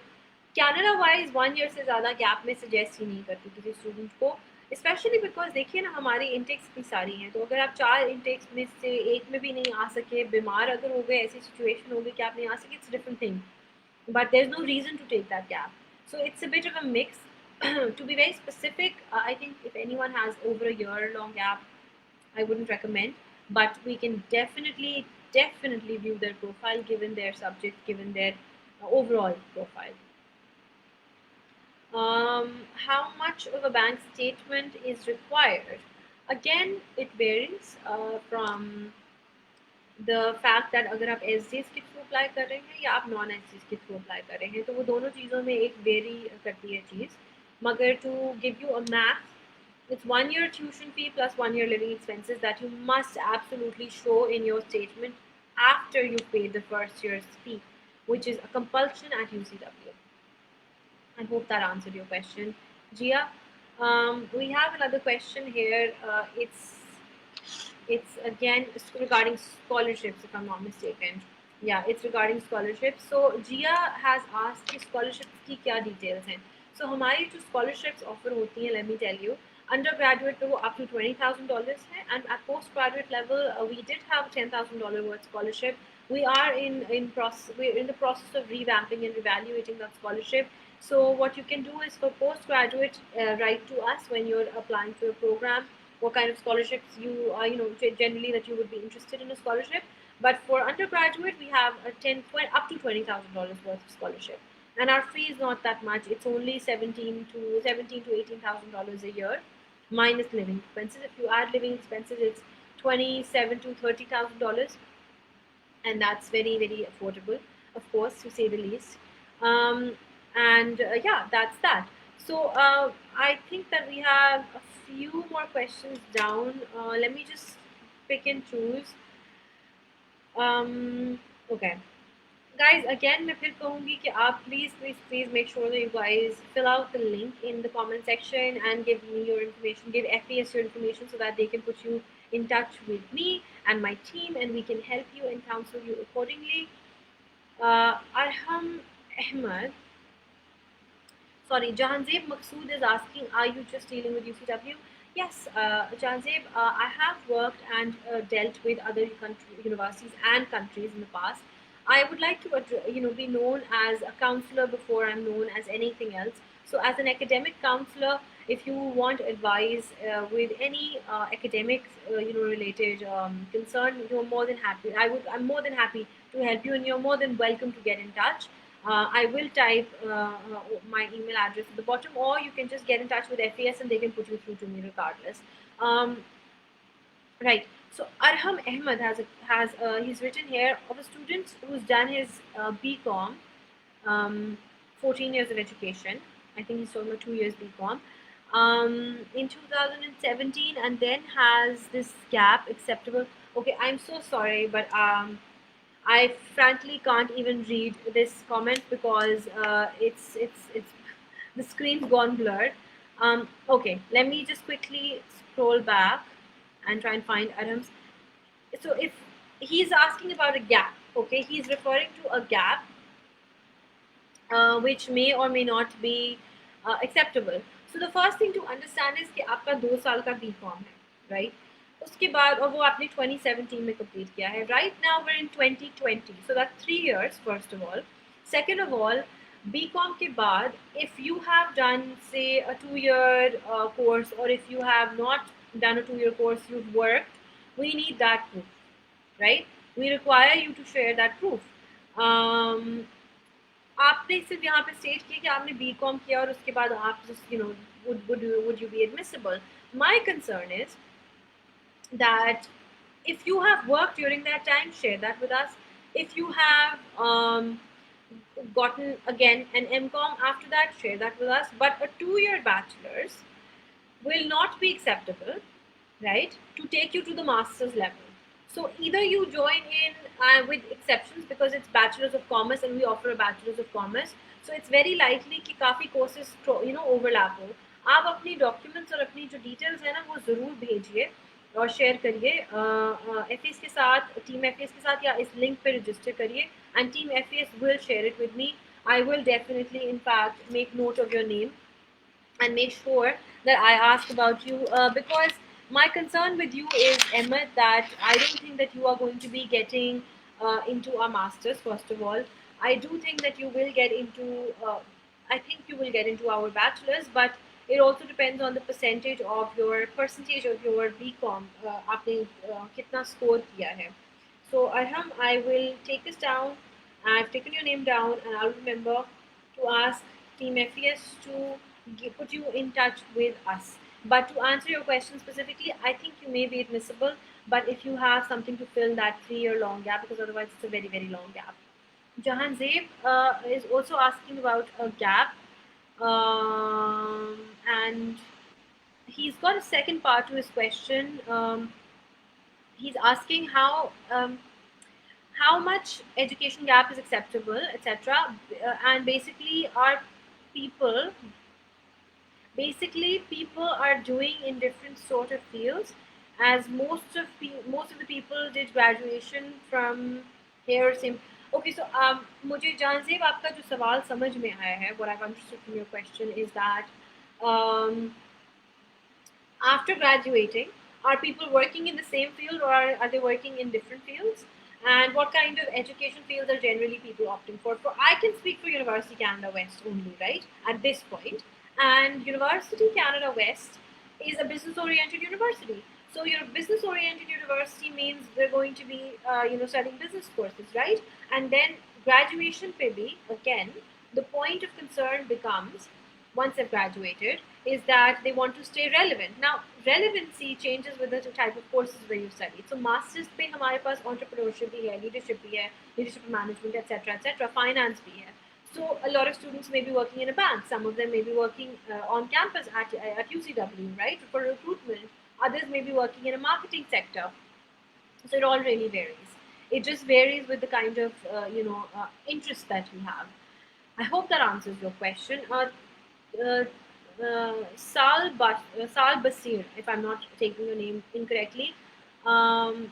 [SPEAKER 1] Canada wise 1 year से ज़्यादा gap में suggest ही नहीं करती किसी student को, specially because देखिए ना, हमारी इंटेक्स इतनी सारी हैं, तो अगर आप 4 इंटेक्स में से एक में भी नहीं आ सके, बीमार अगर हो गए, ऐसी सिचुएशन हो गई कि आप नहीं आ सके, it's different thing, but there's no reason to take that gap. So it's a bit of a mix. To be very specific, I think if anyone has over a year long gap, I wouldn't recommend, but we can definitely view their profile given their subject, given their overall profile. How much of a bank statement is required? Again, it varies from the fact that अगर आप SDs के through apply कर रहे हैं या आप non SDs के through apply कर रहे हैं, तो वो दोनों चीज़ों में एक वेरी करती है चीज़. मगर to give you a math, it's 1 year tuition fee plus 1 year living expenses that you must absolutely show in your statement after you pay the first year's fee, which is a compulsion at UCW. I hope that answered your question, Jia. We have another question here. It's again regarding scholarships, if I'm not mistaken. Yeah, it's regarding scholarships. So Jia has asked कि scholarships की क्या details हैं. So हमारी जो scholarships offer होती हैं, let me tell you. Undergraduate पे वो up to $20,000 है, and at postgraduate level we did have $10,000 worth scholarship. We're in the process of revamping and evaluating that scholarship. So what you can do is, for postgraduate, write to us when you're applying for a program, what kind of scholarships you generally that you would be interested in a scholarship. But for undergraduate, we have a up to $20,000 worth of scholarship, and our fee is not that much. It's only $17,000 to $18,000 a year, minus living expenses. If you add living expenses, it's $27,000 to $30,000, and that's very affordable, of course, to say the least. And yeah, that's that. So I think that we have a few more questions down. Let me just pick and choose. Okay, guys, again मैं फिर कहूँगी कि आप please make sure that you guys fill out the link in the comment section and give me your information, give FES your information, so that they can put you in touch with me and my team, and we can help you and counsel you accordingly. Arham Ahmed, sorry, Jahanzeb Maqsood is asking, are you just dealing with UCW? Yes, Janzeb, I have worked and dealt with other universities and countries in the past. I would like to, be known as a counselor before I'm known as anything else. So, as an academic counselor, if you want advice with any academic, related concern, you're more than happy. I'm more than happy to help you, and you're more than welcome to get in touch. I will type my email address at the bottom, or you can just get in touch with FES and they can put you through to me regardless. Um, right. So Arham Ahmed he's written here of a student who's done his BCom, 14 years of education. I think he's talking about 2 years BCom. In 2017, and then has this gap acceptable. Okay, I'm so sorry, but I frankly can't even read this comment because it's the screen's gone blurred. Okay, let me just quickly scroll back and try and find Adams. So if he's asking about a gap, okay, he's referring to a gap which may or may not be acceptable. So the first thing to understand is कि आपका 2 साल का BCom है, right? उसके बाद और वो आपने 2017 में complete किया है. Right now we're in 2020, so that's 3 years first of all. Second of all, BCom के बाद, if you have done say a 2 year course, or if you have not done a 2 year course, you've worked, we need that proof, right? We require you to share that proof. Um, आपने सिर्फ यहाँ पे state किया कि आपने BCom किया और उसके बाद आप just would you be admissible. My concern is that if you have worked during that time, share that with us. If you have gotten again an MCom after that, share that with us. But a 2 year bachelor's will not be acceptable, right, to take you to the master's level. So either you join in with exceptions because it's bachelor's of commerce and we offer a bachelor's of commerce, so it's very likely कि काफ़ी courses overlap हो. आप अपनी documents और अपनी जो details है ना वो ज़रूर भेजिए और शेयर करिए FES के साथ, टीम FES के साथ, या इस लिंक पे रजिस्टर करिए and team FES will share it with me. I will definitely in fact make note of your name and make sure that I ask about you, because my concern with you is, Emmett, that I don't think that you are going to be getting into a master's. First of all, I do think that you will get into. I think you will get into our bachelor's, but it also depends on the percentage of your BCom. आपने कितना score किया है. So Arham, I will take this down. I've taken your name down, and I'll remember to ask Team FES to put you in touch with us. But to answer your question specifically, I think you may be admissible. But if you have something to fill that 3 year long gap, because otherwise it's a very, very long gap. Jahan Zeeb is also asking about a gap, and he's got a second part to his question. He's asking how much education gap is acceptable, etc. And people people are doing in different sort of fields, as most of the people did graduation from here same. Okay, so मुझे जानजेब आपका जो सवाल समझ में आया है, what I've understood from your question is that um, after graduating, are people working in the same field, or are they working in different fields? And what kind of education fields are generally people opting for? For I can speak for University Canada West only, right? At this point, and University Canada West is a business-oriented university. So your business-oriented university means they're going to be, studying business courses, right? And then graduation pe bhi, again, the point of concern becomes, once they've graduated, is that they want to stay relevant. Now, relevancy changes with the type of courses where you study. So, masters पे हमारे पास entrepreneurship भी है, leadership management, etc., finance भी है. So, a lot of students may be working in a bank. Some of them may be working on campus at UCW, right, for recruitment. Others may be working in a marketing sector. So, it all really varies. It just varies with the kind of interest that you have. I hope that answers your question. Uh, Sal Basir, if I'm not taking your name incorrectly. Um,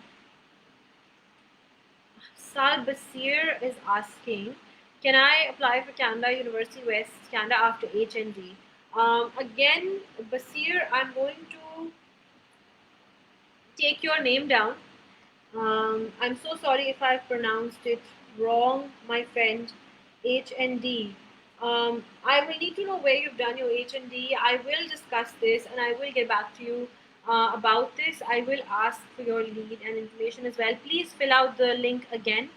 [SPEAKER 1] Sal Basir is asking, can I apply for Canada University West Canada after HND? Again, Basir, I'm going to take your name down. I'm so sorry if I've pronounced it wrong, my friend. H&D. I will need to know where you've done your H&D. I will discuss this and I will get back to you about this. I will ask for your lead and information as well. Please fill out the link again.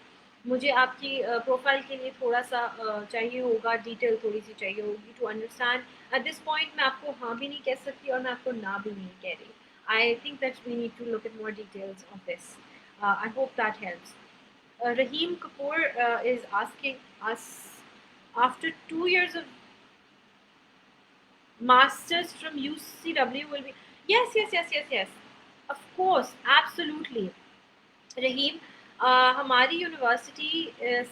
[SPEAKER 1] मुझे आपकी profile के लिए थोड़ा सा चाहिए होगा, detail थोड़ी सी चाहिए होगी to understand at this point. मैं आपको हाँ भी नहीं कह सकती और मैं आपको ना भी नहीं कह रही. I think that we need to look at more details of this. I hope that helps. Raheem Kapoor is asking us, after 2 years of masters from UCW will be. Yes, yes, yes, yes, yes. Of course, absolutely. रहीम, हमारी university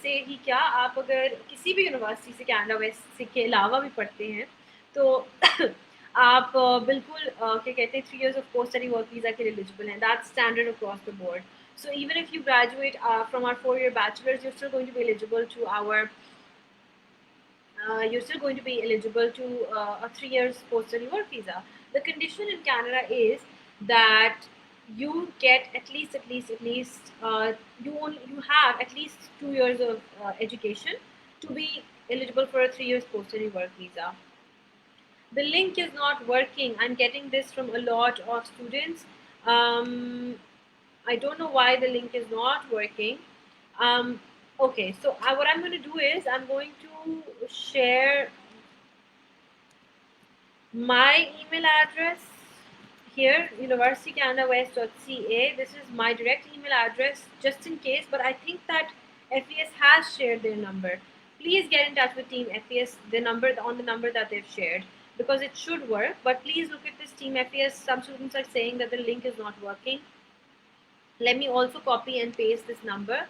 [SPEAKER 1] से ही क्या, आप अगर किसी भी university से Canada waste के अलावा भी पढ़ते हैं तो आप बिल्कुल क्या कहते हैं 3 years of post study work visa के लिए एलिजिबल हैं. That's standard across the board. So even if you graduate from our 4-year bachelor's, you're still going to be eligible to our you're still going to be eligible to a 3 years post-study work visa. The condition in Canada is that you get you have at least 2 years of education to be eligible for a 3 years post-study work visa. The link is not working. I'm getting this from a lot of students. Um, I don't know why the link is not working. Um, okay, so what I'm going to do is I'm going to share my email address here, universitycanadawest.ca. This is my direct email address just in case, but I think that FES has shared their number. Please get in touch with Team FES, on the number that they've shared, because it should work. But please look at this Team FES. Some students are saying that the link is not working. Let me also copy and paste this number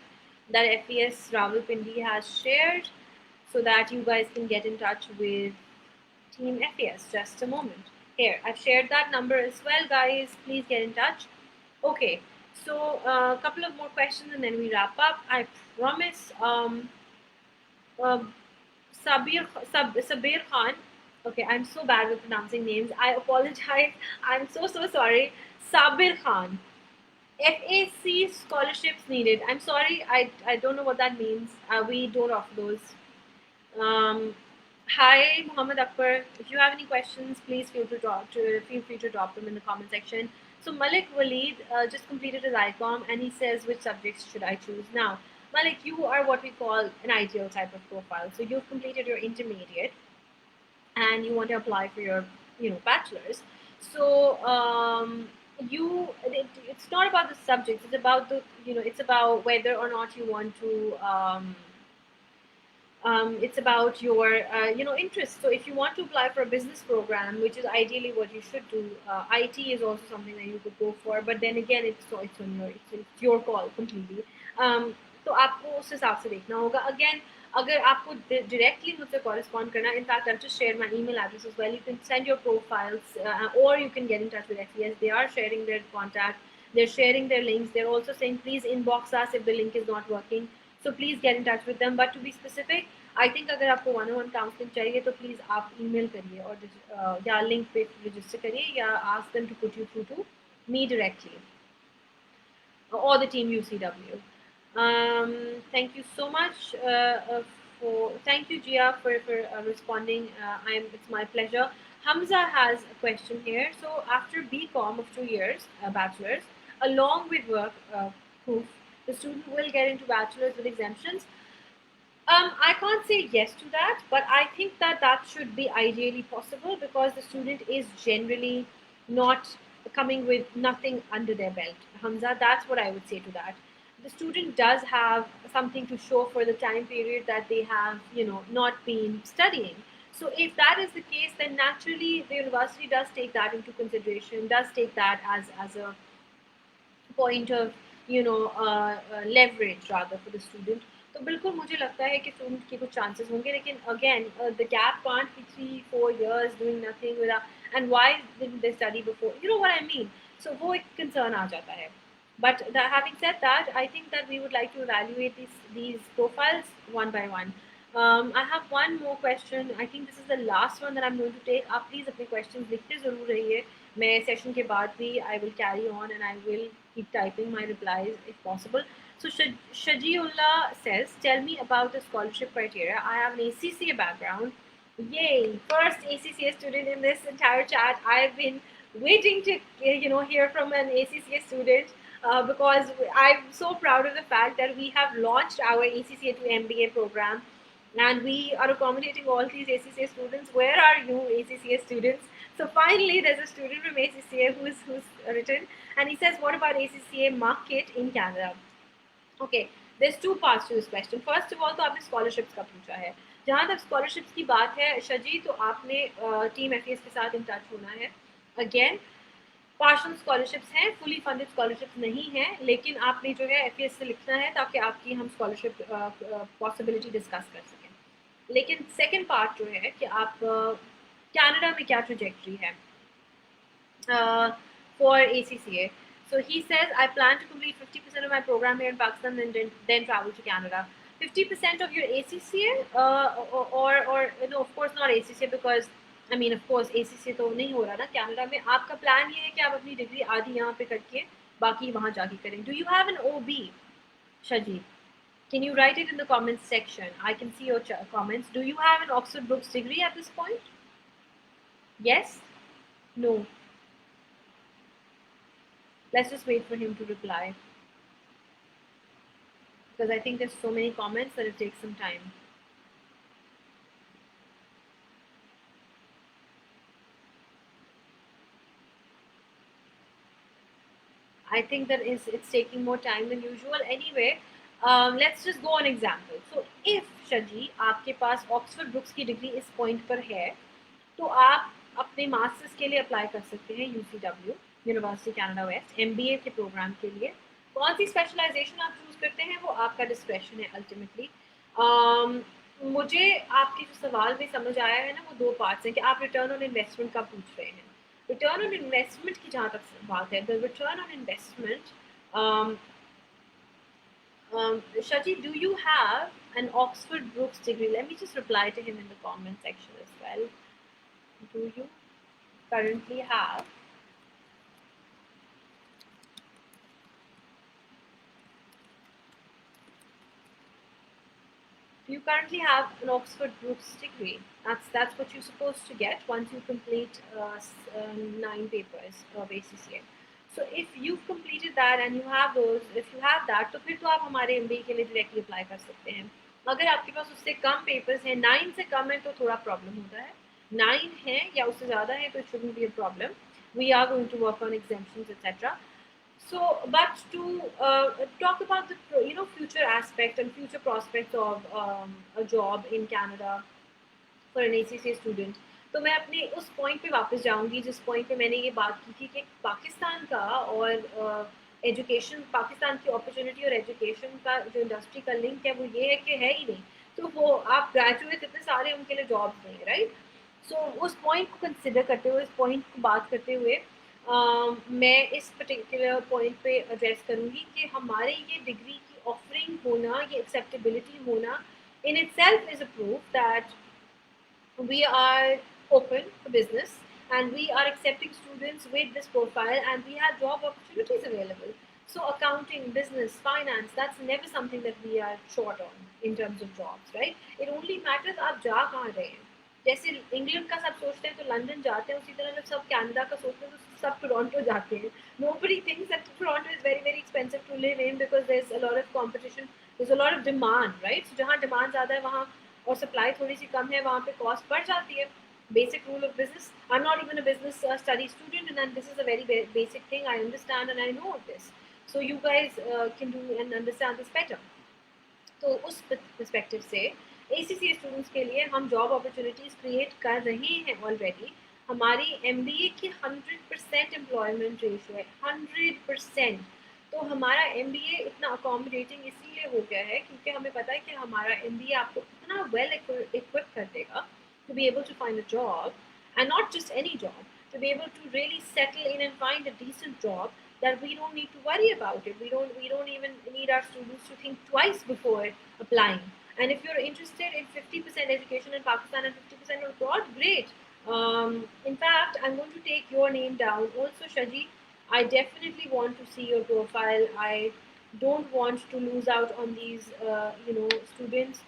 [SPEAKER 1] that FES Rawalpindi has shared so that you guys can get in touch with Team FES. Just a moment. Here, I've shared that number as well, guys. Please get in touch. Okay, so a couple of more questions and then we wrap up. I promise. Uh, Sabir Khan. Okay, I'm so bad with pronouncing names. I apologize. I'm so sorry. Sabir Khan. FAC scholarships needed. I'm sorry, I don't know what that means. We don't offer those. Hi, Muhammad Akbar. If you have any questions, please feel free to drop them in the comment section. So Malik Walid just completed his ICOM and he says, which subjects should I choose now? Malik, you are what we call an ideal type of profile. So you've completed your intermediate and you want to apply for your bachelor's. So it's not about the subjects, it's about it's about whether or not you want to it's about your interest. So if you want to apply for a business program, which is ideally what you should do, IT is also something that you could go for, but then again it's your call completely. तो आपको उस हिसाब से देखना होगा. Again, अगर आपको directly मुझसे correspond करना, in fact I'll just share my email address as well. You can send your profiles or you can get in touch with FES. They are sharing their contact, they're sharing their links. They're also saying please inbox us if the link is not working. So please get in touch with them. But to be specific, I think अगर आपको 1-on-1 counseling चाहिए तो please आप email करिए और या link पे register करिए या ask them to put you through to me directly or the team UCW. Thank you so much thank you Gia for responding. It's my pleasure. Hamza has a question here. So after BCom of 2 years, bachelor's, along with work proof, the student will get into bachelor's with exemptions. I can't say yes to that, but I think that should be ideally possible because the student is generally not coming with nothing under their belt. Hamza, that's what I would say to that. The student does have something to show for the time period that they have, not been studying. So if that is the case, then naturally the university does take that into consideration, does take that as a point of leverage rather for the student. तो बिल्कुल मुझे लगता है कि student के कुछ chances होंगे, लेकिन again the gap can't be 3-4 years doing nothing without and why didn't they study before, you know what I mean. So वो एक कंसर्न आ जाता है. But having said that, I think that we would like to evaluate these profiles one by one. I have one more question. I think this is the last one that I'm going to take. आप please अपने questions लिखते ज़रूर रहिए. मैं session के बाद भी I will carry on and I will keep typing my replies if possible. So Shajiullah says, tell me about the scholarship criteria. I have an ACCA background. Yay! First ACCA student in this entire chat. I've been waiting to hear from an ACCA student because I'm so proud of the fact that we have launched our ACCA to MBA program and we are accommodating all these ACCA students. Where are you, ACCA students? So finally, there's a student from ACCA who's written, and he says, "What about ACCA market in Canada?" Okay, there's two parts to this question. First of all, तो आपने scholarships का पूछा है. जहाँ तक scholarships की बात है, शजी, तो आपने टीम FES के साथ in touch होना है. Again, पार्शल स्कॉलरशिप्स हैं, फुली फंडेड स्कॉलरशिप्स नहीं हैं, लेकिन आपने जो है FES से लिखना है ताकि आपकी हम स्कॉलरशिप पॉसिबिलिटी डिस्कस कर सकें. लेकिन सेकंड पार्ट जो है कि आप कनाडा में क्या ट्रजेक्टरी है for ACCA. So he says, I plan to complete 50% of my program here in Pakistan and then travel to Canada. 50% of your ACCA or no, of course not ACCA because I mean of course ACCA तो नहीं हो रहा ना Canada में. आपका plan ये है कि आप अपनी डिग्री आधी यहाँ पे करके बाकी वहाँ जाके करें. Do you have an OB, Shaji? Can you write it in the comments section? I can see your comments. Do you have an Oxford Brookes degree at this point? Yes? No? Let's just wait for him to reply because I think there's so many comments that it takes some time. I think that it's taking more time than usual. Anyway, let's just go on example. So if Shaji आपके पास Oxford Brookes की degree इस point पर है तो आप अपने masters के लिए अप्लाई कर सकते हैं UCW University Canada West MBA के प्रोग्राम के लिए. कौन सी स्पेशलाइजेशन आप चूज करते हैं वो आपका डिस्क्रेशन है अल्टीमेटली. मुझे आपके जो सवाल में समझ आया है ना वो दो पार्ट्स हैं कि आप रिटर्न ऑन इन्वेस्टमेंट का पूछ रहे हैं. रिटर्न ऑन इन्वेस्टमेंट की जहाँ तक बात है, the return on investment, Shaji, do you have an Oxford Brookes degree? Let me just reply to him in the comment section as well. Do you currently have an Oxford Brookes degree? That's what you're supposed to get once you complete 9 papers of ACCA. So if you've completed that and you have those, if you have that, तो फिर तो आप हमारे MBA के लिए directly apply कर सकते हैं. अगर आपके पास उससे कम papers हैं, 9 से कम है तो थोड़ा problem होता है. 9 है या उससे ज़्यादा है तो it shouldn't be a problem. We are going to work on exemptions, etc. So, but to talk about the future aspect and future prospects of a job in Canada for an ACCA student, तो मैं अपने उस point पे वापस जाऊंगी जिस point पे मैंने ये बात की थी कि पाकिस्तान का और एजुकेशन, पाकिस्तान की अपॉर्चुनिटी और एजुकेशन का जो इंडस्ट्री का लिंक है वो ये है कि है ही नहीं. तो वो आप ग्रेजुएट इतने सारे उनके लिए जॉब्स नहीं, राइट? सो उस पॉइंट को कंसिडर करते हुए, इस पॉइंट को बात करते हुए मैं इस पर्टिकुलर पॉइंट पे एड्रेस करूँगी कि हमारे ये डिग्री की ऑफरिंग होना, ये एक्सेप्टेबिलिटी होना in itself is a proof that we are open for business and we are accepting students with this profile and we have job opportunities available. So accounting, business, finance, that's never something that we are short on in terms of jobs, right? It only matters आप जा कहाँ रहे हैं. जैसे England का सब सोचते हैं तो लंदन जाते हैं, उसी तरह जब सब कनाडा का सोचते हैं तो सब टोरंटो जाते हैं. Nobody thinks that Toronto is very very expensive to live in because there's a lot of competition, there's a lot of demand, right? So जहाँ demand ज़्यादा है वहाँ और सप्लाई थोड़ी सी कम है वहाँ पे कॉस्ट बढ़ जाती है. Basic rule of business. I'm not even a business study student, and then this is a very basic thing. I understand and I know this. So you guys can do and understand this better. तो उस perspective से ACCA students के लिए हम job opportunities create कर रहे हैं already. हमारी MBA की 100% एम्प्लॉयमेंट रेशियो है, 100%. तो हमारा MBA इतना अकोमोडेटिंग इसीलिए हो गया है क्योंकि हमें पता है कि हमारा MBA आपको इतना वेल इक्विप कर देगा to be able to find a job, and not just any job, to be able to really settle in and find a decent job that we don't need to worry about it. We don't even need our students to think twice before applying And if you're interested in 50% education in Pakistan and 50% abroad, great. In fact, I'm going to take your name down. Also, Shaji, I definitely want to see your profile. I don't want to lose out on these, students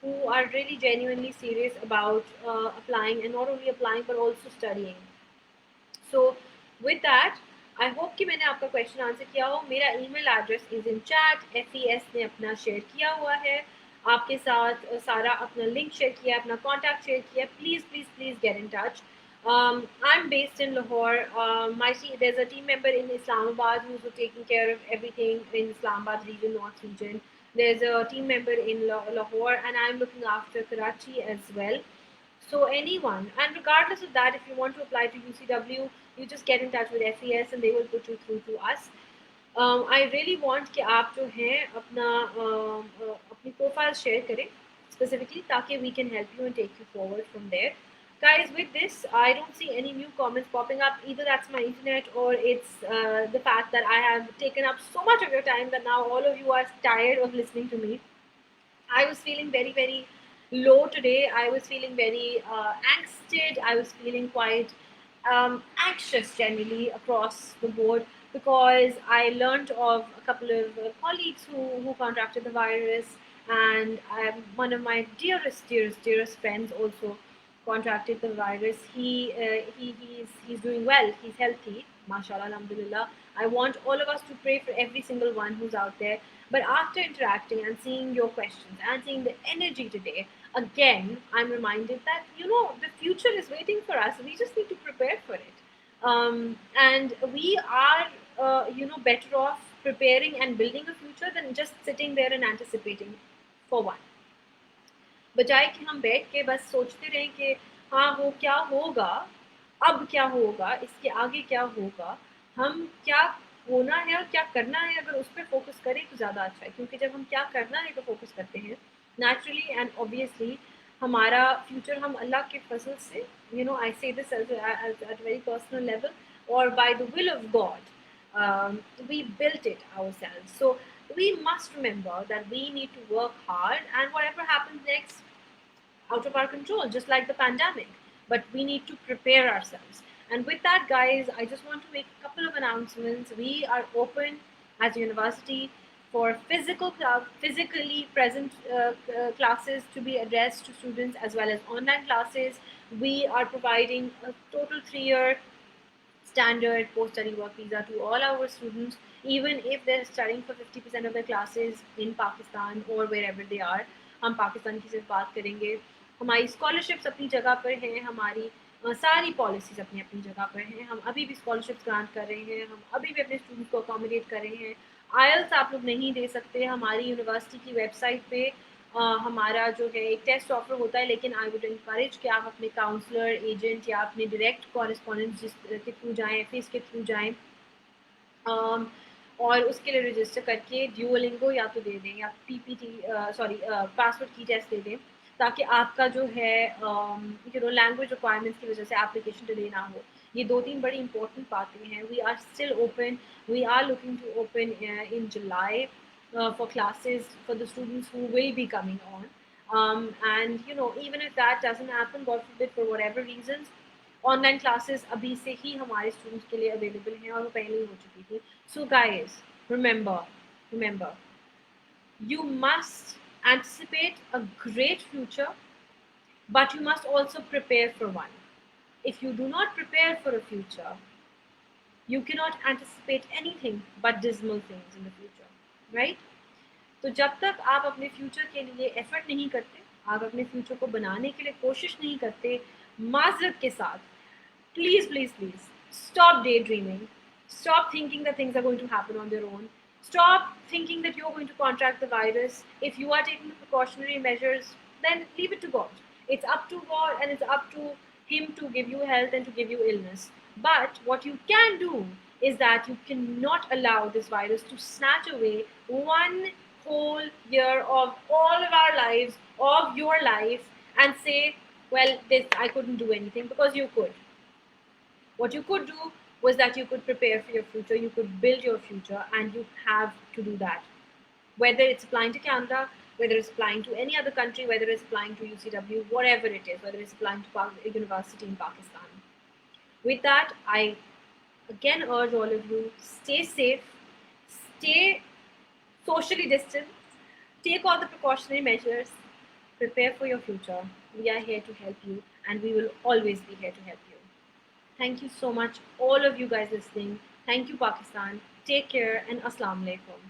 [SPEAKER 1] who are really genuinely serious about applying, and not only applying but also studying. So with that, I hope कि मैंने आपका question answer किया हो. मेरा email address is in chat. FES ने अपना share किया हुआ है आपके साथ. सारा अपना लिंक शेयर किया, अपना कॉन्टैक्ट शेयर किया. Please please please get in touch. I'm based in Lahore. There's a team member in Islamabad who's taking care of everything in Islamabad region, North region. There's a team member in Lahore, and I'm looking after Karachi as well. So anyone, and regardless of that, if you want to apply to UCW, you just get in touch with FES and they will put you through to us. I really want कि आप जो हैं अपना अपनी profile share करें specifically ताकि we can help you and take you forward from there. Guys, with this, I don't see any new comments popping up. Either that's my internet or it's the fact that I have taken up so much of your time that now all of you are tired of listening to me. I was feeling very, very low today. I was feeling very angsted. I was feeling quite anxious generally across the board because I learned of a couple of colleagues who contracted the virus, and one of my dearest friends also contracted the virus. He's doing well. He's healthy. Mashallah, alhamdulillah. I want all of us to pray for every single one who's out there. But after interacting and seeing your questions and seeing the energy today, again, I'm reminded that, the future is waiting for us. We just need to prepare for it. And we are, better off preparing and building a future than just sitting there and anticipating for one. बजाय कि हम बैठ के बस सोचते रहें कि हाँ हो क्या होगा, अब क्या होगा, इसके आगे क्या होगा, हम क्या होना है और क्या करना है, अगर उस पर फोकस करें तो ज़्यादा अच्छा है. क्योंकि जब हम क्या करना है तो फोकस करते हैं, नेचुरली एंड ऑब्वियसली हमारा फ्यूचर हम अल्लाह के फजल से, I say this at very personal level, और by the will of God we built it ourselves. So we must remember that we need to work hard, and whatever happens next, out of our control, just like the pandemic. But we need to prepare ourselves. And with that, guys, I just want to make a couple of announcements. We are open as a university for physically present classes to be addressed to students, as well as online classes. We are providing a total 3-year standard post-study work visa to all our students, even if they're studying for 50% of their classes in Pakistan or wherever they are. हम पाकिस्तान की सिर्फ बात करेंगे. हमारी scholarships अपनी जगह पर हैं, हमारी सारी पॉलिसीज़ अपनी अपनी जगह पर हैं. हम अभी भी स्कॉलरशिप्स ग्रांट कर रहे हैं, हम अभी भी अपने स्टूडेंट्स को अकोमोडेट कर रहे हैं. आयल्स आप लोग नहीं दे सकते. हमारी यूनिवर्सिटी की वेबसाइट पे हमारा जो है एक टेस्ट ऑफर होता है, लेकिन आई वुड इनकरेज कि आप अपने काउंसलर, एजेंट या अपने डायरेक्ट कॉरेस्पॉन्डेंट के थ्रू जाएँ, FES के थ्रू जाएँ, और उसके लिए रजिस्टर करके ड्यूओलिंगो या तो दे दें या PPT पासवर्ड की टेस्ट दे दें, ताकि आपका जो है लैंग्वेज रिक्वायरमेंट्स की वजह से एप्लीकेशन डिले ना हो. ये 2-3 बड़ी इंपॉर्टेंट बातें हैं. We are still open. We are looking to open in July for classes for the students who will be coming on. And even if that doesn't happen, God forbid, for whatever reasons, online classes अभी से ही हमारे students के लिए available हैं और वो पहले ही हो चुकी थी. So guys, remember, you must anticipate a great future, but you must also prepare for one. If you do not prepare for a future, you cannot anticipate anything but dismal things in the future, right? तो जब तक आप अपने future के लिए effort नहीं करते, आप अपने फ्यूचर को बनाने के लिए कोशिश नहीं करते, माजरत के साथ, please, please, please, stop daydreaming. Stop thinking that things are going to happen on their own. Stop thinking that you're going to contract the virus. If you are taking precautionary measures, then leave it to God. It's up to God, and it's up to Him to give you health and to give you illness. But what you can do is that you cannot allow this virus to snatch away one whole year of all of our lives, of your life, and say, well, I couldn't do anything, because you could. What you could do was that you could prepare for your future, you could build your future, and you have to do that. Whether it's applying to Canada, whether it's applying to any other country, whether it's applying to UCW, whatever it is, whether it's applying to a university in Pakistan. With that, I again urge all of you, stay safe, stay socially distant, take all the precautionary measures, prepare for your future. We are here to help you, and we will always be here to help you. Thank you so much, all of you guys listening. Thank you, Pakistan. Take care, and Assalamu alaikum.